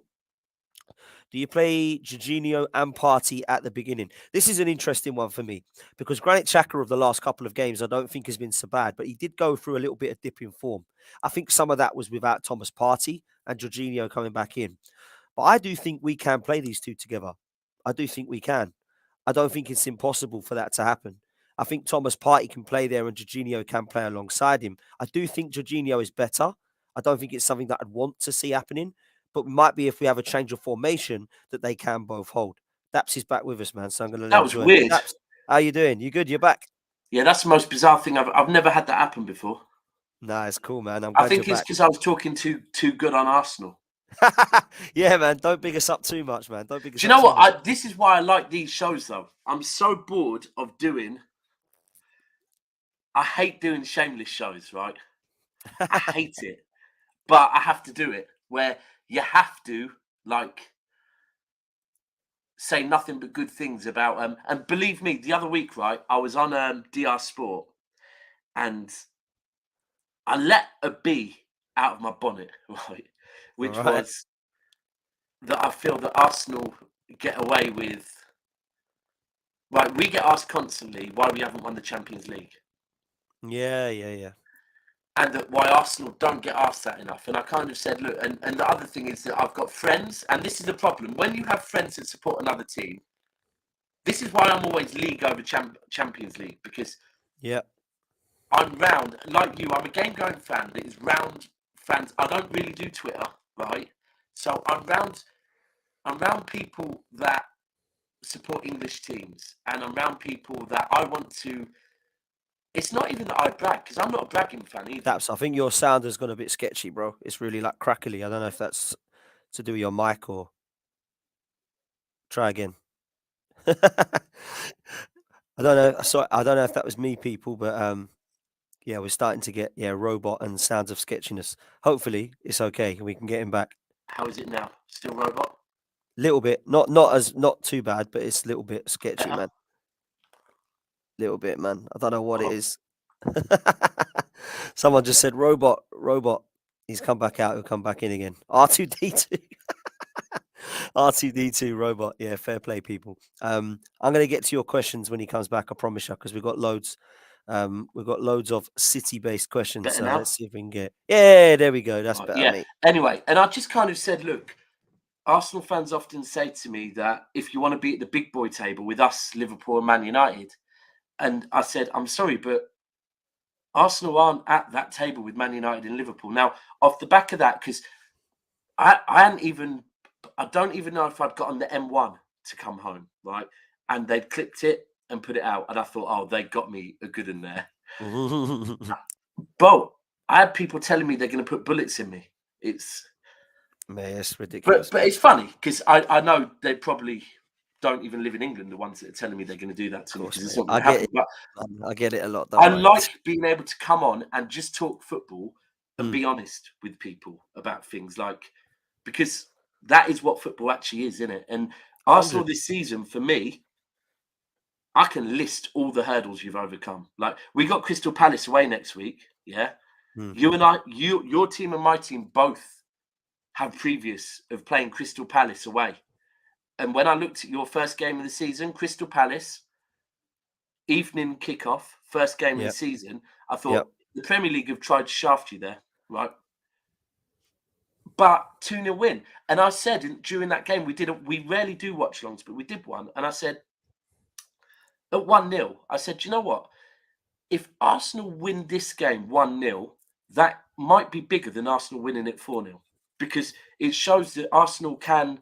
do you play Jorginho and Partey at the beginning? This is an interesting one for me because Granit Xhaka of the last couple of games I don't think has been so bad, but he did go through a little bit of dip in form. I think some of that was without Thomas Partey and Jorginho coming back in. But I do think we can play these two together. I do think we can. I don't think it's impossible for that to happen. I think Thomas Partey can play there and Jorginho can play alongside him. I do think Jorginho is better. I don't think it's something that I'd want to see happening, but it might be if we have a change of formation that they can both hold. Daps is back with us, man, so I'm going to let That him was join in. weird. Daps, how you doing? You good? You're back? Yeah, that's the most bizarre thing. I've never had that happen before. Nah, it's cool, man. I'm I glad think you're it's back. because I was talking too good on Arsenal. Yeah, man. Don't big us up too much, man. Don't big us Do up you know too much. what? This is why I like these shows, though. I'm so bored of doing I hate doing shameless shows, right? I hate it, but I have to do it. Where you have to like say nothing but good things about. And believe me, the other week, right, I was on DR Sport, and I let a bee out of my bonnet, right, All which right. was that I feel that Arsenal get away with. Right, we get asked constantly why we haven't won the Champions League, Yeah. and that why Arsenal don't get asked that enough. And I kind of said, look, and the other thing is that I've got friends, and this is the problem. When you have friends that support another team, this is why I'm always league over Champions League, because Yeah. I'm round, like you, I'm a game going fan that is round fans. I don't really do Twitter, right? So I'm round people that support English teams, and I'm around people that I want to. It's not even that I brag, because I'm not a bragging fan either. Daps, I think your sound has gone a bit sketchy, bro. It's really like crackly. I don't know if that's to do with your mic or try again. I don't know. Sorry, I don't know if that was me, people, but yeah, we're starting to get robot and sounds of sketchiness. Hopefully, it's okay and we can get him back. How is it now? Still robot? Little bit, not too bad, but it's a little bit sketchy, Better? man. Little bit, man. I don't know what it Oh, is. Someone just said robot. He's come back out. He'll come back in again. R2D2. R2D2 robot. Yeah, fair play, people. I'm going to get to your questions when he comes back. I promise you, because we've got loads. We've got loads of city-based questions. better So now? let's see if we can get. Yeah, there we go. That's Right, better, yeah. mate. Anyway, and I just kind of said, look, Arsenal fans often say to me that if you want to be at the big boy table with us, Liverpool and Man United, and I said, I'm sorry, but Arsenal aren't at that table with Man United and Liverpool. Now, off the back of that, because I don't even know if I'd got on the M1 to come home, right? And they'd clipped it and put it out. And I thought, oh, they got me a good in there. But I had people telling me they're going to put bullets in me. It's Man, it's but ridiculous, but man. it's funny because I know they probably don't even live in England. The ones that are telling me they're going to do that Of to me course, because it's mate. not going I to get happen. it. But Man. I get it a lot. Don't I worry. like being able to come on and just talk football and Mm, be honest with people about things like because that is what football actually is, isn't it? And Arsenal 100. this season, for me, I can list all the hurdles you've overcome. Like we got Crystal Palace away next week. Yeah. Mm, You and I, your team and my team both have previous of playing Crystal Palace away. And when I looked at your first game of the season, Crystal Palace, evening kickoff, first game of the yep. season, I Yep. thought the Premier League have tried to shaft you there, right? But 2-0 win. And I said during that game, we rarely do watch longs, but we did one. And I said, at 1-0, I said, do you know what? If Arsenal win this game 1-0, that might be bigger than Arsenal winning it 4-0 because it shows that Arsenal can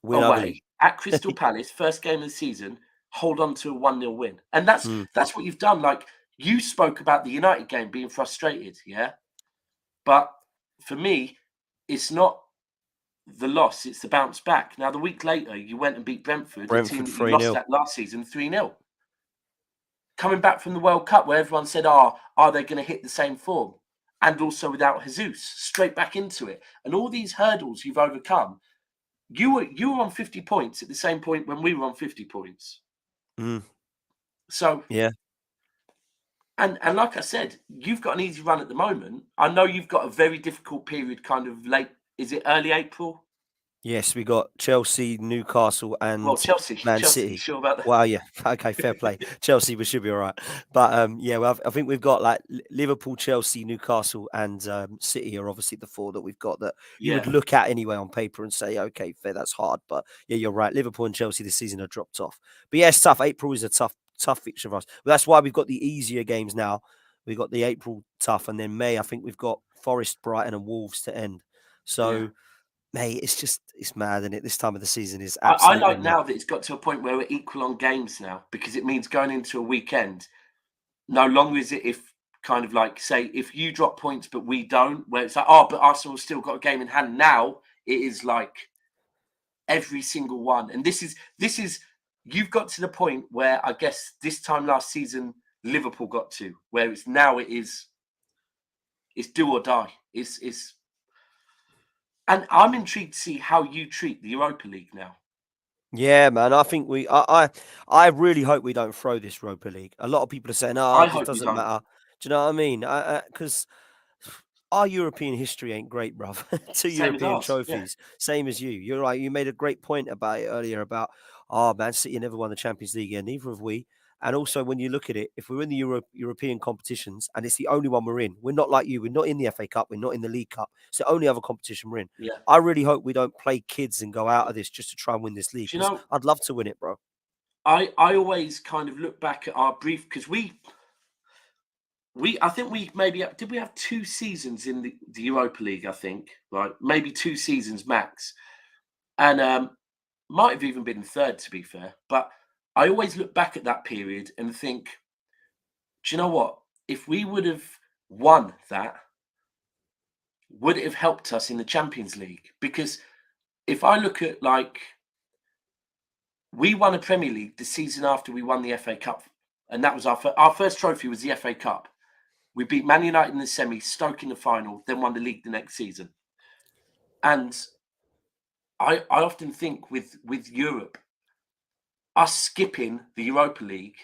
Win ugly. away at Crystal Palace, first game of the season, hold on to a 1-0 win. And that's Mm, that's what you've done. Like you spoke about the United game being frustrated, yeah. But for me, it's not the loss, it's the bounce back. Now, the week later, you went and beat Brentford, a team Brentford that you lost 3-0. at last season 3-0. Coming back from the World Cup, where everyone said, oh, are they going to hit the same form? And also without Jesus, straight back into it. And all these hurdles you've overcome, you were on 50 points at the same point when we were on 50 points. Mm, So, yeah. and like I said, you've got an easy run at the moment. I know you've got a very difficult period, kind of late. Is it early April? Yes, we got Chelsea, Newcastle, Well, and Chelsea, Man Chelsea. City. Sure about that? Wow, yeah. Okay, fair play. Chelsea, we should be all right. But yeah, well, I think we've got like Liverpool, Chelsea, Newcastle, and City are obviously the four that we've got that you would Yeah, look at anyway on paper and say, okay, fair, that's hard. But yeah, you're right. Liverpool and Chelsea this season have dropped off. But yeah, it's tough. April is a tough fixture for us. But that's why we've got the easier games now. We've got the April tough, and then May, I think we've got Forest, Brighton, and Wolves to end. yeah. So mate, it's mad, and it this time of the season is I absolutely like mad. now that it's got to a point where we're equal on games now because it means going into a weekend. No longer is it if kind of like say if you drop points but we don't, where it's like oh, but Arsenal's still got a game in hand. Now it is like every single one, and this is you've got to the point where I guess this time last season Liverpool got to, where it's do or die. And I'm intrigued to see how you treat the Europa League now. Yeah, man. I think I really hope we don't throw this Europa League. A lot of people are saying, "Oh, I this hope you doesn't don't. matter." Do you know what I mean? Because our European history ain't great, bruv. 2 Same as European ours. Yeah. trophies, same as you. You're right. You made a great point about it earlier about, oh, Man City never won the Champions League, and neither have we. And also, when you look at it, if we're in the European competitions and it's the only one we're in, we're not like you. We're not in the FA Cup. We're not in the League Cup. It's the only other competition we're in. Yeah. I really hope we don't play kids and go out of this just to try and win this league. Do you Because know, I'd love to win it, bro. I always kind of look back at our brief, because I think we maybe did we have 2 seasons in the Europa League, I think, right? Maybe 2 seasons max. And might have even been third, to be fair. But I always look back at that period and think, do you know what? If we would have won that, would it have helped us in the Champions League? Because if I look at, like, we won a Premier League the season after we won the FA Cup, and that was our first trophy was the FA Cup. We beat Man United in the semi, Stoke in the final, then won the league the next season. And I often think with Europe, us skipping the Europa League,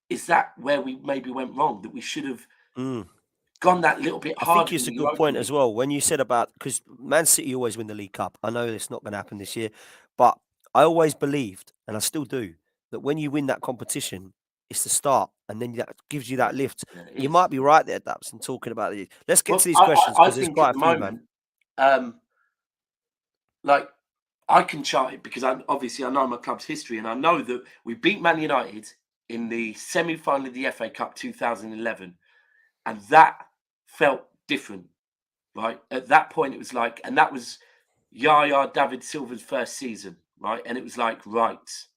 is that where we maybe went wrong? That we should have gone that little bit I think harder it's in a the good Europa point League. as well. When you said about, because Man City always win the League Cup. I know it's not going to happen this year, but I always believed, and I still do, that when you win that competition, it's the start, and then that gives you Yeah, that lift. yeah, it You is. might be right there, Daps, and talking about it. Let's get to Well, these questions I because there's think at quite the a few, man. moment, like, I can chart it because I know my club's history, and I know that we beat Man United in the semi-final of the FA Cup 2011, and that felt different, right? At that point, it was like, and that was Yaya David Silva's first season, right? And it was like, right,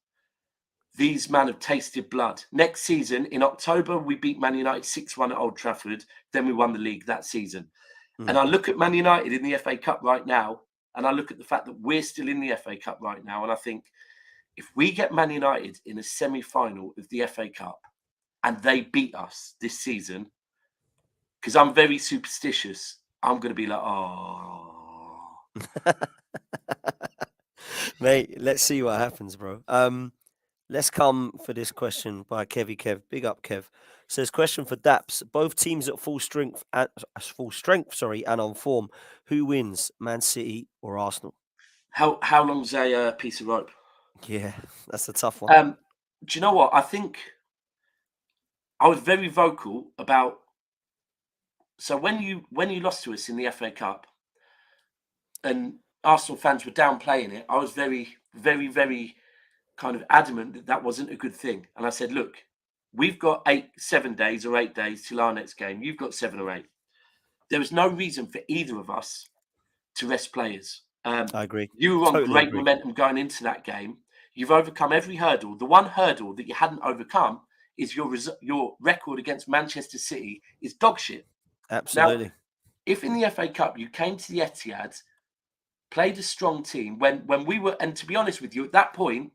these men have tasted blood. Next season, in October, we beat Man United 6-1 at Old Trafford. Then we won the league that season. And I look at Man United in the FA Cup right now, and I look at the fact that we're still in the FA Cup right now, and I think if we get Man United in a semi-final of the FA Cup and they beat us this season, because I'm very superstitious, I'm going to be like, oh. Mate, let's see what happens, bro. Let's come for this question by Kevy Kev. Big up, Kev. Says question for Daps. Both teams at full strength, and on form. Who wins, Man City or Arsenal? How long's a piece of rope? Yeah, that's a tough one. Do you know what? I think I was very vocal about. So when you lost to us in the FA Cup, and Arsenal fans were downplaying it, I was very, very, very kind of adamant that that wasn't a good thing. And I said, look, we've got 7 days or 8 days till our next game. You've got 7 or 8. There was no reason for either of us to rest players. I agree. You were on Totally great agree. momentum going into that game. You've overcome every hurdle. The one hurdle that you hadn't overcome is your record against Manchester City is dog shit. Absolutely. Now, if in the FA Cup you came to the Etihad, played a strong team, when we were, and to be honest with you, at that point,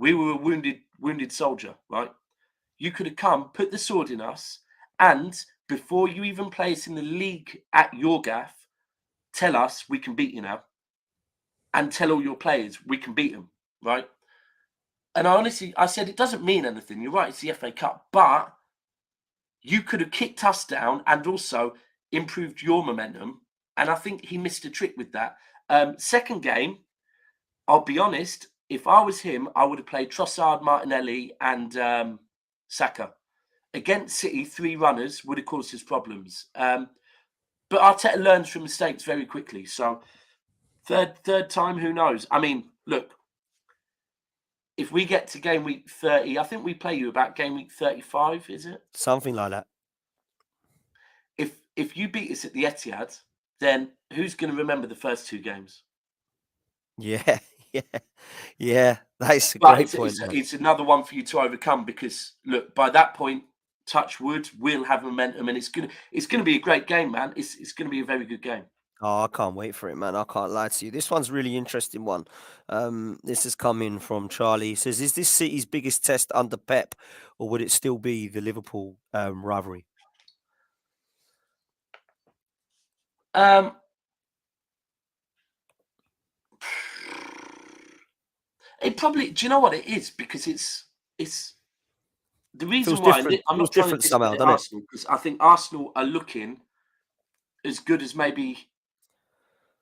we were a wounded soldier, right? You could have come, put the sword in us, and before you even play us in the league at your gaff, tell us we can beat you now, and tell all your players we can beat them, right? And I said, it doesn't mean anything. You're right, it's the FA Cup, but you could have kicked us down and also improved your momentum. And I think he missed a trick with that. Second game, I'll be honest, if I was him, I would have played Trossard, Martinelli, and Saka. Against City, 3 runners would have caused us problems. But Arteta learns from mistakes very quickly. So third time, who knows? I mean, look, if we get to game week 30, I think we play you about game week 35, is it? Something like that. If you beat us at the Etihad, then who's going to remember the first 2 games? Yeah, yeah. That's a great point. It's another one for you to overcome because, look, by that point, touch wood, we'll have momentum, and it's gonna be a great game, man. It's going to be a very good game. Oh, I can't wait for it, man. I can't lie to you. This one's really interesting one. This has come in from Charlie. He says, "Is this City's biggest test under Pep, or would it still be the Liverpool rivalry?" Um, it probably. Do you know what it is? Because it's the reason Feels why. different. I'm Feels not trying to different somehow, discredit doesn't it? Arsenal, because I think Arsenal are looking as good as maybe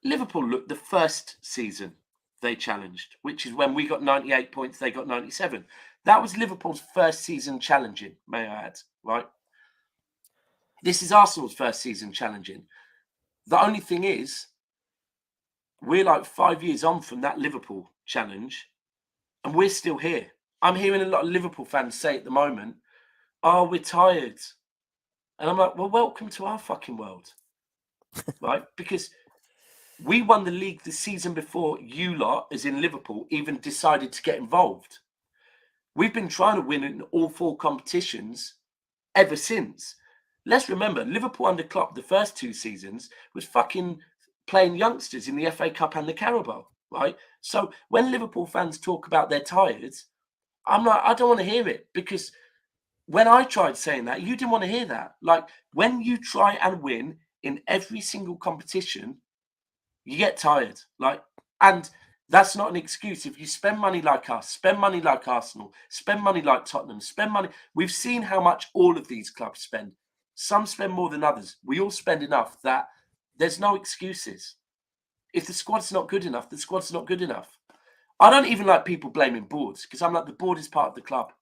Liverpool looked the first season they challenged, which is when we got 98 points, they got 97. That was Liverpool's first season challenging, may I add, right? This is Arsenal's first season challenging. The only thing is, we're like 5 years on from that Liverpool challenge, and we're still here. I'm hearing a lot of Liverpool fans say at the moment, "Oh, we're tired." And I'm like, well, welcome to our fucking world, right? Because we won the league the season before you lot, as in Liverpool, even decided to get involved. We've been trying to win in all 4 competitions ever since. Let's remember, Liverpool under Klopp the first 2 seasons was fucking playing youngsters in the FA Cup and the Carabao, right? So when Liverpool fans talk about they're tired, I'm like, I don't want to hear it, because when I tried saying that, you didn't want to hear that. Like, when you try and win in every single competition, you get tired. Like, and that's not an excuse. If you spend money like us, spend money like Arsenal, spend money like Tottenham, spend money. We've seen how much all of these clubs spend. Some spend more than others. We all spend enough that there's no excuses. If the squad's not good enough, the squad's not good enough. I don't even like people blaming boards, because I'm like, the board is part of the club.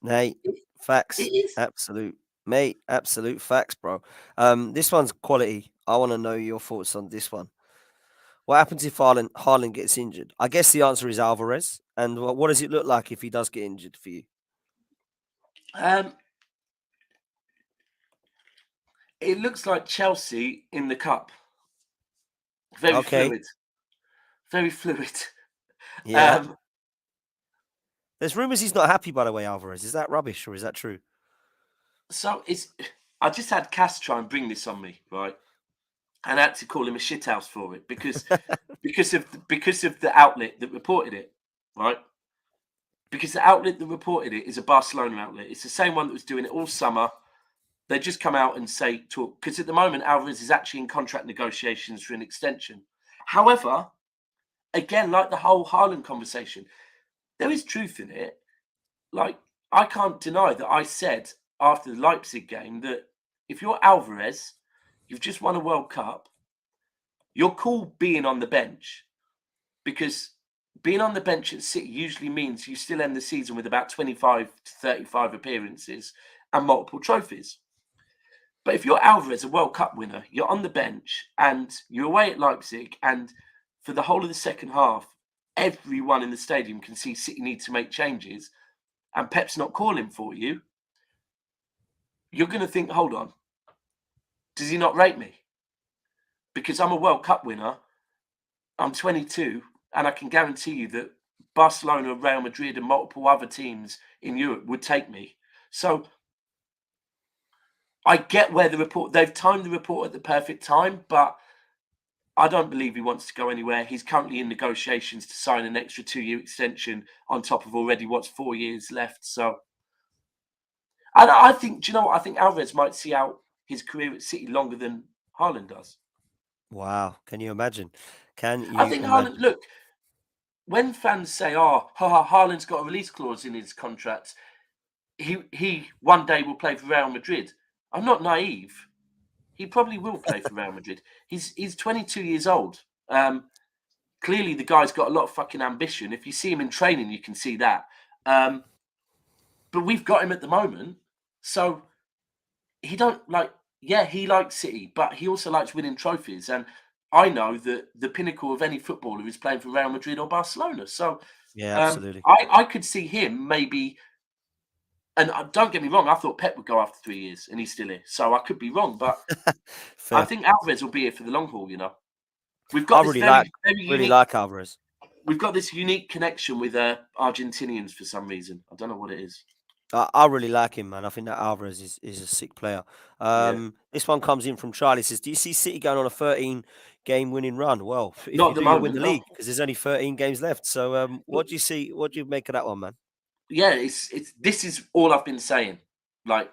Nate, It, it facts, is. absolute, mate, absolute facts, bro. This one's quality. I want to know your thoughts on this one. What happens if Haaland gets injured? I guess the answer is Alvarez. And what does it look like if he does get injured for you? Um, it looks like Chelsea in the cup. Very Okay, fluid. Very fluid. yeah. Um, There's rumours he's not happy, by the way, Alvarez. Is that rubbish or is that true? so it's. I just had Cass try and bring this on me, right? And I had to call him a shithouse for it, because of the outlet that reported it, right? Because the outlet that reported it is a Barcelona outlet. It's the same one that was doing it all summer. They just come out and say talk, because at the moment Alvarez is actually in contract negotiations for an extension. However, again, like the whole Haaland conversation, there is truth in it. Like, I can't deny that I said after the Leipzig game that if you're Alvarez, you've just won a World Cup, you're cool being on the bench, because being on the bench at City usually means you still end the season with about 25 to 35 appearances and multiple trophies. But if you're Alvarez, a World Cup winner, you're on the bench and you're away at Leipzig, and for the whole of the second half, everyone in the stadium can see City need to make changes, and Pep's not calling for you, you're going to think, hold on, does he not rate me? Because I'm a World Cup winner, I'm 22, and I can guarantee you that Barcelona, Real Madrid, and multiple other teams in Europe would take me. So I get where they've timed the report at the perfect time, but I don't believe he wants to go anywhere. He's currently in negotiations to sign an extra 2-year extension on top of already what's 4 years left. So, and I think, do you know what? I think Alvarez might see out his career at City longer than Haaland does. Wow. Can you imagine? Can I you think Haaland, imagine? look, when fans say, "Oh, Haaland's got a release clause in his contract," he one day will play for Real Madrid. I'm not naive. He probably will play for Real Madrid. He's 22 years old. Clearly, the guy's got a lot of fucking ambition. If you see him in training, you can see that. But we've got him at the moment, so he don't like. Yeah, he likes City, but he also likes winning trophies. And I know that the pinnacle of any footballer is playing for Real Madrid or Barcelona. So Yeah, absolutely. I could see him maybe. And don't get me wrong, I thought Pep would go after 3 years, and he's still here. So I could be wrong, but I Fair. think Alvarez will be here for the long haul. You know, we've got I this very really unique. like Alvarez. We've got this unique connection with Argentinians for some reason. I don't know what it is. I really like him, man. I think that Alvarez is a sick player. Yeah, This one comes in from Charlie. Says, "Do you see City going on a 13-game winning run?" Well, if not you at the do, you'll win moment. the No, league because there's only 13 games left. So, but what do you see? What do you make of that one, man? yeah, it's this is all I've been saying. Like,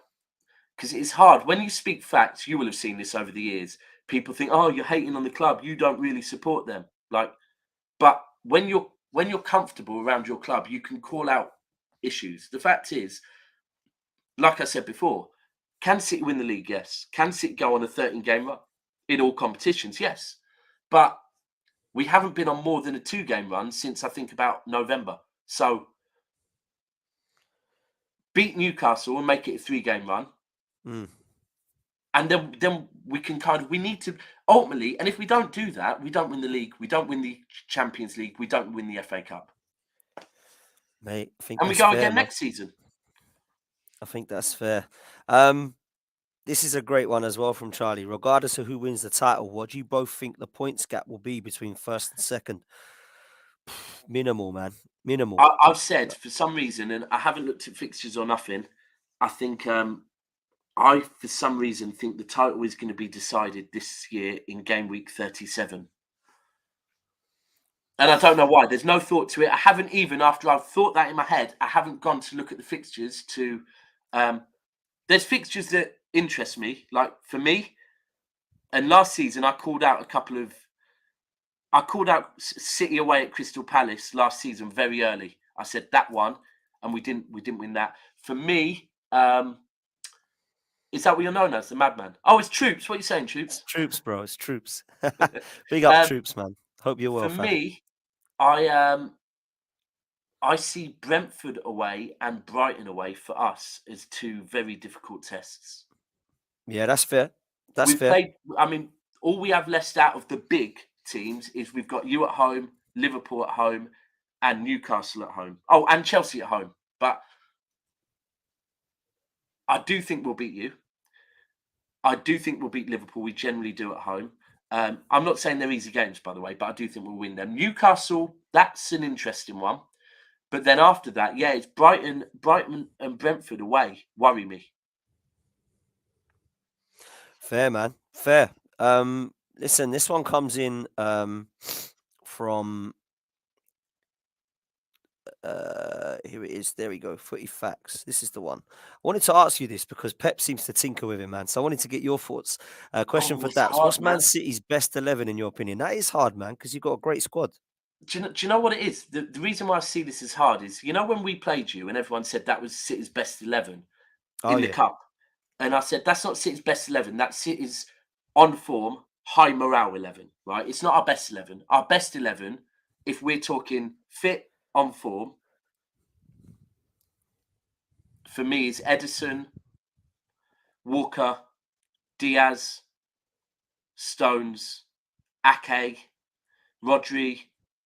because it's hard when you speak facts. You will have seen this over the years. People think, "Oh, you're hating on the club. You don't really support them." Like, but when you're comfortable around your club, you can call out issues. The fact is, like I said before, can City win the league? Yes. Can City go on a 13-game run in all competitions? Yes. But we haven't been on more than a 2-game run since I think about November. So beat Newcastle and make it a 3-game run. Mm. And then we can we need to ultimately, and if we don't do that, we don't win the league, we don't win the Champions League, we don't win the FA Cup. Mate, I think And we that's go fair, again man. next season. I think that's fair. Um, this is a great one as well from Charlie. Regardless of who wins the title, what do you both think the points gap will be between first and second? Minimal, man. Minimal. I've said for some reason, and I haven't looked at fixtures or nothing. I think I, for some reason, think the title is going to be decided this year in game week 37. And I don't know why. There's no thought to it. I haven't even, after I've thought that in my head, I haven't gone to look at the fixtures to. There's fixtures that interest me, like for me. And last season, I called out City away at Crystal Palace last season very early. I said that one, and we didn't win that. For me, is that what you're known as, the madman? Oh, it's Troops. What are you saying, It's Troops? troops, bro. It's troops. Big up um, troops, man. Hope you're for well, fam. me, I see Brentford away and Brighton away for us as two very difficult tests. Yeah, that's fair. That's We've fair. played. I mean, all we have left out of the big teams is we've got you at home, Liverpool at home, and Newcastle at home. Oh, and Chelsea at home. But I do think we'll beat you. I do think we'll beat Liverpool. We generally do at home. I'm not saying they're easy games, by the way, but I do think we'll win them. Newcastle, that's an interesting one. But then after that, yeah, it's Brighton and Brentford away worry me. Fair, man. Fair. Listen, this one comes in from here it is. There we go. Footy facts. This is the one. I wanted to ask you this because Pep seems to tinker with him, man. So I wanted to get your thoughts. Question Oh, for it's Daps. hard, What's Man man. City's best 11 in your opinion? That is hard, man, because you've got a great squad. Do you know what it is? The reason why I see this as hard is, when we played you and everyone said that was City's best 11 Oh in the yeah. cup, and I said that's not City's best 11. That's City's on form, high morale 11. Right? It's not our best 11. Our best 11, if we're talking fit, on form, for me is Edison, Walker, Diaz, Stones, Ake, Rodri,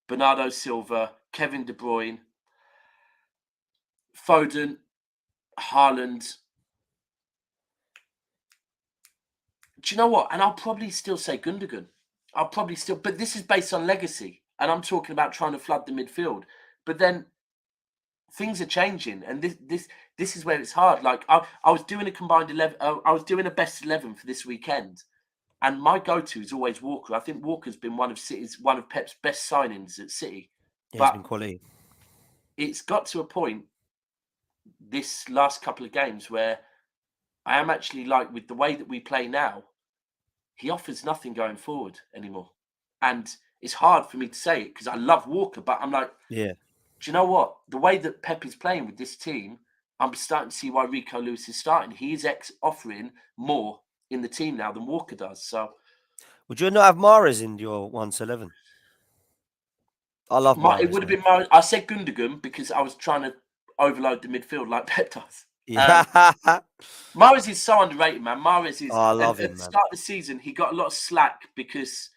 Bernardo Silva, Kevin De Bruyne, Foden, Haaland. Do you know what? And I'll probably still say Gundogan. But this is based on legacy, and I'm talking about trying to flood the midfield. But then things are changing, and this is where it's hard. Like I was doing a combined 11. I was doing a best 11 for this weekend, and my go-to is always Walker. I think Walker's been one of Pep's best signings at City, Yeah, he's but been quality. it's got to a point this last couple of games where I am actually like, with the way that we play now, he offers nothing going forward anymore. And it's hard for me to say it because I love Walker, but I'm like, Yeah. do you know what? The way that Pep is playing with this team, I'm starting to see why Rico Lewis is starting. He is offering more in the team now than Walker does. So Would you not have Mahrez in your 1-11? I love it Mahrez, would have man. been my. I said Gundogan because I was trying to overload the midfield like Pep does. Yeah. Mahrez is so underrated, man. Mahrez Oh, is, I and love at him, the man. start of the season, he got a lot of slack because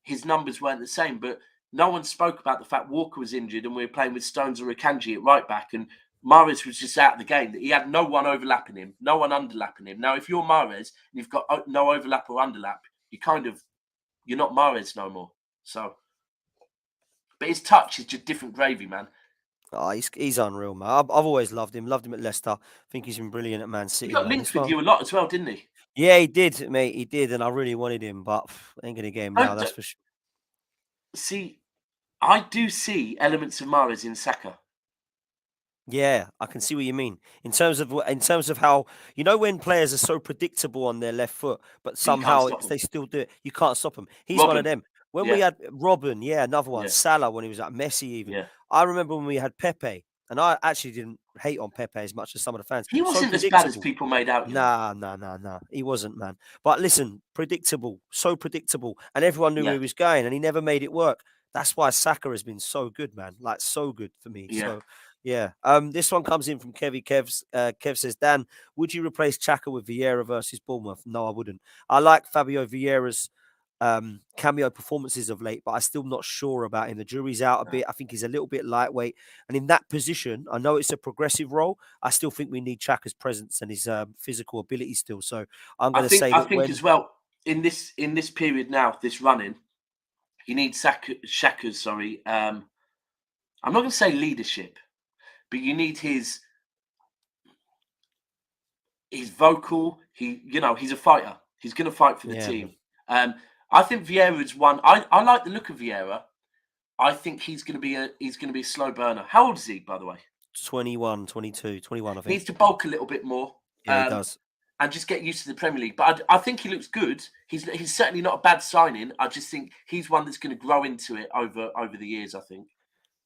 his numbers weren't the same. But no one spoke about the fact Walker was injured and we were playing with Stones or Akanji at right back, and Mahrez was just out of the game. That he had no one overlapping him, no one underlapping him. Now, if you're Mahrez and you've got no overlap or underlap, you're not Mahrez no more. So, but his touch is just different gravy, man. Oh, he's unreal, man. I've always loved him. Loved him at Leicester. I think he's been brilliant at Man He City, got man. linked This with one, you a lot as well, didn't he? yeah, he did, mate. He did, and I really wanted him, but ain't gonna get him now. Don't That's for sure. see. I do see elements of Mahrez in Saka. Yeah, I can see what you mean. In terms of how when players are so predictable on their left foot, but But you can't somehow stop him. they still do it, you can't stop them. He's one of Robin, them. When we yeah, had Robin, yeah, another one, yeah, Salah when he was at Messi, even. yeah. I remember when we had Pepe, and I actually didn't hate on Pepe as much as some of the fans. He So wasn't as bad as predictable. people made out, you know. Nah. He wasn't, man. But listen, predictable, so predictable, and everyone knew where Yeah, he was going, and he never made it work. That's why Saka has been so good, man. Like so good for me. yeah. So yeah. This one comes in from Kevy Kevs. Kev says, Dan, would you replace Chaka with Vieira versus Bournemouth? No, I wouldn't. I like Fabio Vieira's cameo performances of late, but I'm still not sure about him. The jury's out a No. bit. I think he's a little bit lightweight. And in that position, I know it's a progressive role. I still think we need Chaka's presence and his physical ability still. So I'm I going to think say I that think as when, well in this period now, this running, you need Shaka's. Sorry, I'm not going to say leadership, but you need his vocal. He's a fighter. He's going to fight for the yeah, team. man, Um, I think Vieira's one. I like the look of Vieira. I think he's going to be a slow burner. How old is he, by the way? 21, 22, 21, I think. Needs to bulk a little bit more. Yeah, he does. And just get used to the Premier League. But I think he looks good. He's certainly not a bad signing. I just think he's one that's going to grow into it over the years. I think.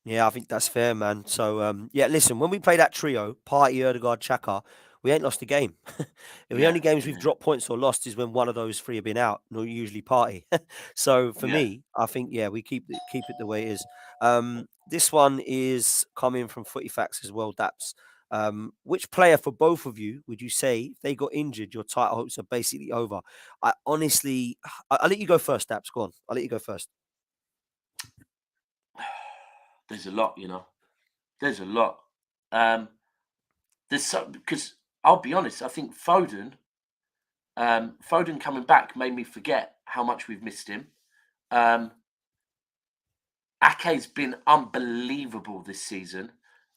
Yeah, I think that's fair, man. So, yeah, listen, when we play that trio, Party, Erdegaard, Chaka, we ain't lost a game. The Yeah, only games we've yeah, dropped points or lost is when one of those three have been out, not usually Party. So for yeah. me, I think, yeah, we keep it the way it is. This one is coming from Footy Facts as well, Daps. Which player for both of you would you say if they got injured, your title hopes are basically over? I honestly, I'll let you go first, Daps. Go on. I'll let you go first. There's a lot, There's a lot. Um, there's so because I'll be honest. I think Foden coming back made me forget how much we've missed him. Um, Ake's been unbelievable this season,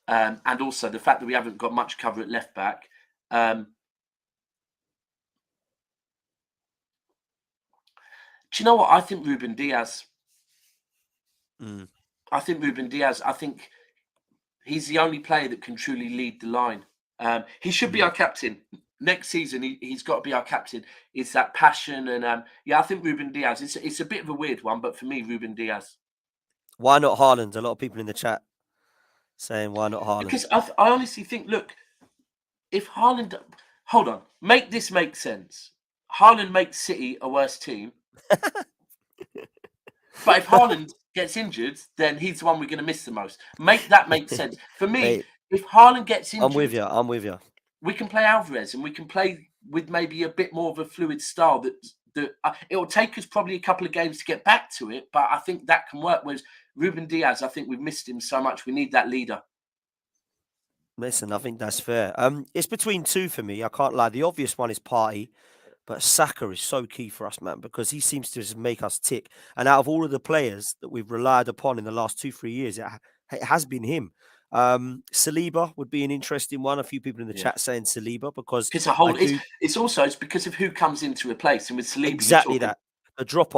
and also the fact that we haven't got much cover at left back. Do you know what? I think Ruben Diaz. Mm, I think he's the only player that can truly lead the line. He should be mm. our captain next season. He's got to be our captain. It's that passion, and yeah, I think Ruben Diaz. It's a bit of a weird one, but for me, Ruben Diaz, Why not Haaland? A lot of people in the chat saying why not Haaland? because I honestly think, look, if Haaland, hold on, make this make sense. Haaland makes City a worse team, but if Haaland gets injured, then he's the one we're going to miss the most. Make that make sense for me. Mate, If Haaland gets I'm with injured, you. I'm with you. we can play Alvarez and we can play with maybe a bit more of a fluid style that it will take us probably a couple of games to get back to it, but I think that can work. Whereas Ruben Diaz, I think we've missed him so much. We need that leader. Listen, I think that's fair. It's between two for me. I can't lie. The obvious one is Party, but Saka is so key for us, man, because he seems to just make us tick. And out of all of the players that we've relied upon in the last 2, 3 years, it has been him. Saliba would be an interesting one. A few people in the Yeah, chat saying Saliba because because a I whole do. it's because of who comes in to replace. And with Saliba, you're Exactly talking, that. The drop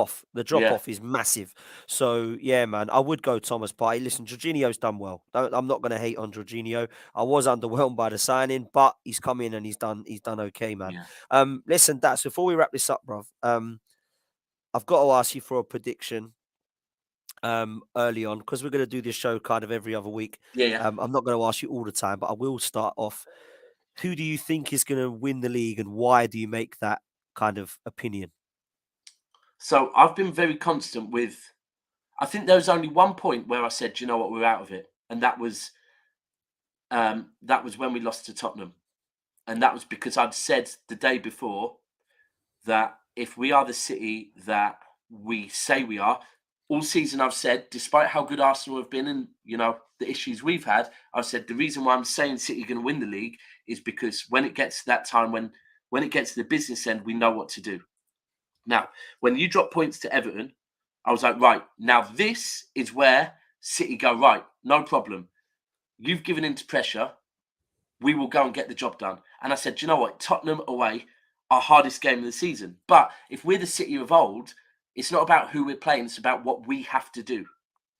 yeah, off is massive. So yeah, man, I would go Thomas Partey. Listen, Jorginho's done well. I'm not going to hate on Jorginho. I was underwhelmed by the signing, but he's come in and he's done okay, man. yeah, Listen, that's before we wrap this up, bro. I've got to ask you for a prediction early on because we're going to do this show kind of every other week. yeah, yeah. I'm not going to ask you all the time, but I will start off. Who do you think is going to win the league, and why do you make that kind of opinion? So I've been very constant with. I think there was only one point where I said, "Do you know what, we're out of it," and that was when we lost to Tottenham, and that was because I'd said the day before that if we are the City that we say we are, all season I've said, despite how good Arsenal have been and the issues we've had, I've said the reason why I'm saying City are going to win the league is because when it gets to that time, when it gets to the business end, we know what to do. Now, when you drop points to Everton, I was like, right, now this is where City go, right, no problem. You've given in to pressure. We will go and get the job done. And I said, do you know what? Tottenham away, our hardest game of the season. But if we're the City of old, it's not about who we're playing. It's about what we have to do,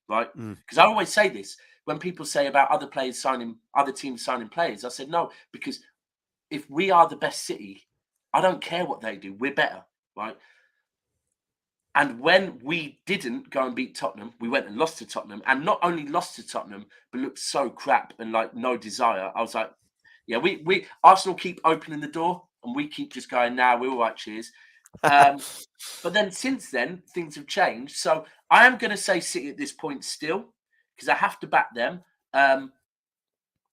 right? Because I always say this when people say about other teams signing players. I said, no, because if we are the best City, I don't care what they do. We're better, right? And when we didn't go and beat Tottenham, we went and lost to Tottenham. And not only lost to Tottenham, but looked so crap and like no desire. I was like, yeah, we Arsenal keep opening the door and we keep just going, nah, we're all right, cheers. But then since then, things have changed. So I am going to say City at this point still, because I have to back them.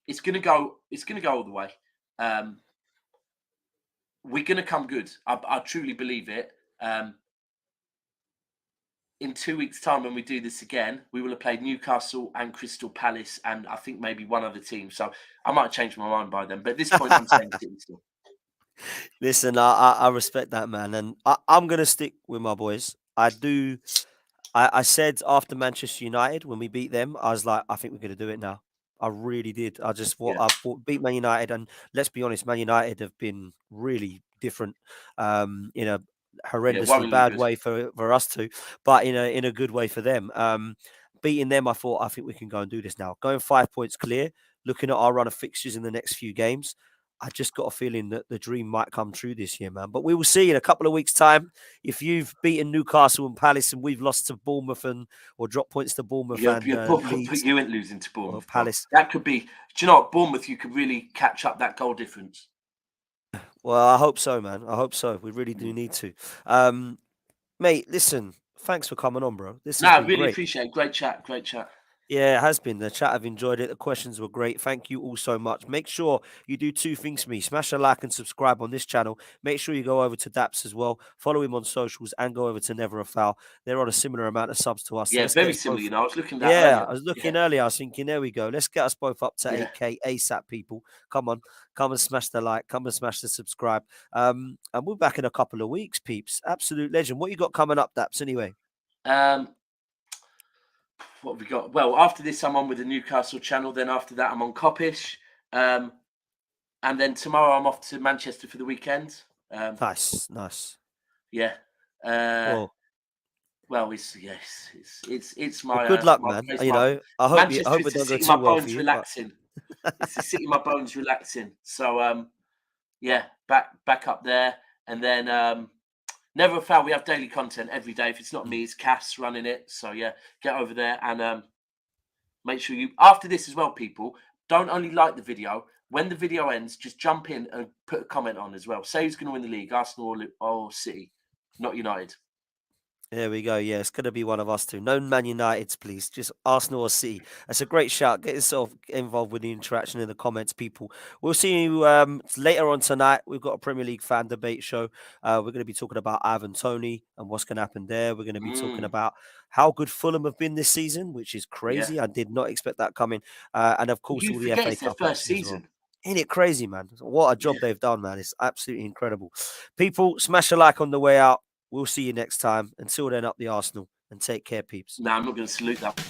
It's going to go all the way. We're going to come good. I truly believe it. In 2 weeks' time, when we do this again, we will have played Newcastle and Crystal Palace, and I think maybe one other team. So I might change my mind by then. But at this point, I'm saying City still. Listen, I respect that, man, and I'm gonna stick with my boys. I said after Manchester United when we beat them, I was like, I think we're gonna do it now. I really did. I thought beat Man United, and let's be honest, Man United have been really different in a horrendously worryingly bad good. way for us two, but in a good way for them. Beating them, I thought I think we can go and do this now. Going 5 points clear, looking at our run of fixtures in the next few games. I just got a feeling that the dream might come true this year, man. But we will see in a couple of weeks' time if you've beaten Newcastle and Palace and we've lost to Bournemouth or dropped points to Bournemouth and Leeds You ain't losing to or Bournemouth. Palace. That could be. Do you know what? Bournemouth, you could really catch up that goal difference. Well, I hope so, man. I hope so. We really do need to. Mate, listen, thanks for coming on, bro. This has I been really great. appreciate it. Great chat. Great chat. Yeah, it has been. The chat, I've enjoyed it. The questions were great. Thank you all so much. Make sure you do two things for me. Smash a like and subscribe on this channel. Make sure you go over to Daps as well. Follow him on socials and go over to Never a Foul. They're on a similar amount of subs to us. So Yeah, let's get very us similar. both. You know, I was looking at that Yeah, earlier. I was looking earlier. I was thinking, there we go. Let's get us both up to Yeah. 8K ASAP, people. Come on. Come and smash the like. Come and smash the subscribe. And we're back in a couple of weeks, peeps. Absolute legend. What you got coming up, Daps, anyway? What have we got? Well, after this, I'm on with the Newcastle channel. Then after that, I'm on Coppish. And then tomorrow, I'm off to Manchester for the weekend. Nice. Yeah. Well, it's my. good luck, my man. place, You my, know, I hope Manchester it is the don't go city my too well for bones you. relaxing. It's the city my bones relaxing. So yeah, back up there, and then Never a Foul. We have daily content every day. If it's not me, it's Cass running it. So yeah, get over there and make sure you after this as well, people. Don't only like the video. When the video ends, just jump in and put a comment on as well. Say who's going to win the league, Arsenal or City, not United. There we go. Yeah, it's going to be one of us two. No Man Uniteds, please. Just Arsenal or City. That's a great shout. Get yourself involved with the interaction in the comments, people. We'll see you later on tonight. We've got a Premier League fan debate show. We're going to be talking about Ivan Toney and what's going to happen there. We're going to be talking about how good Fulham have been this season, which is crazy. Yeah. I did not expect that coming. And of course, You all the forget FA it's their Cup first action as well. season. Ain't it crazy, man? What a job they've done, man. It's absolutely incredible. People, smash a like on the way out. We'll see you next time. Until then, up the Arsenal and take care, peeps. No, I'm not going to salute that.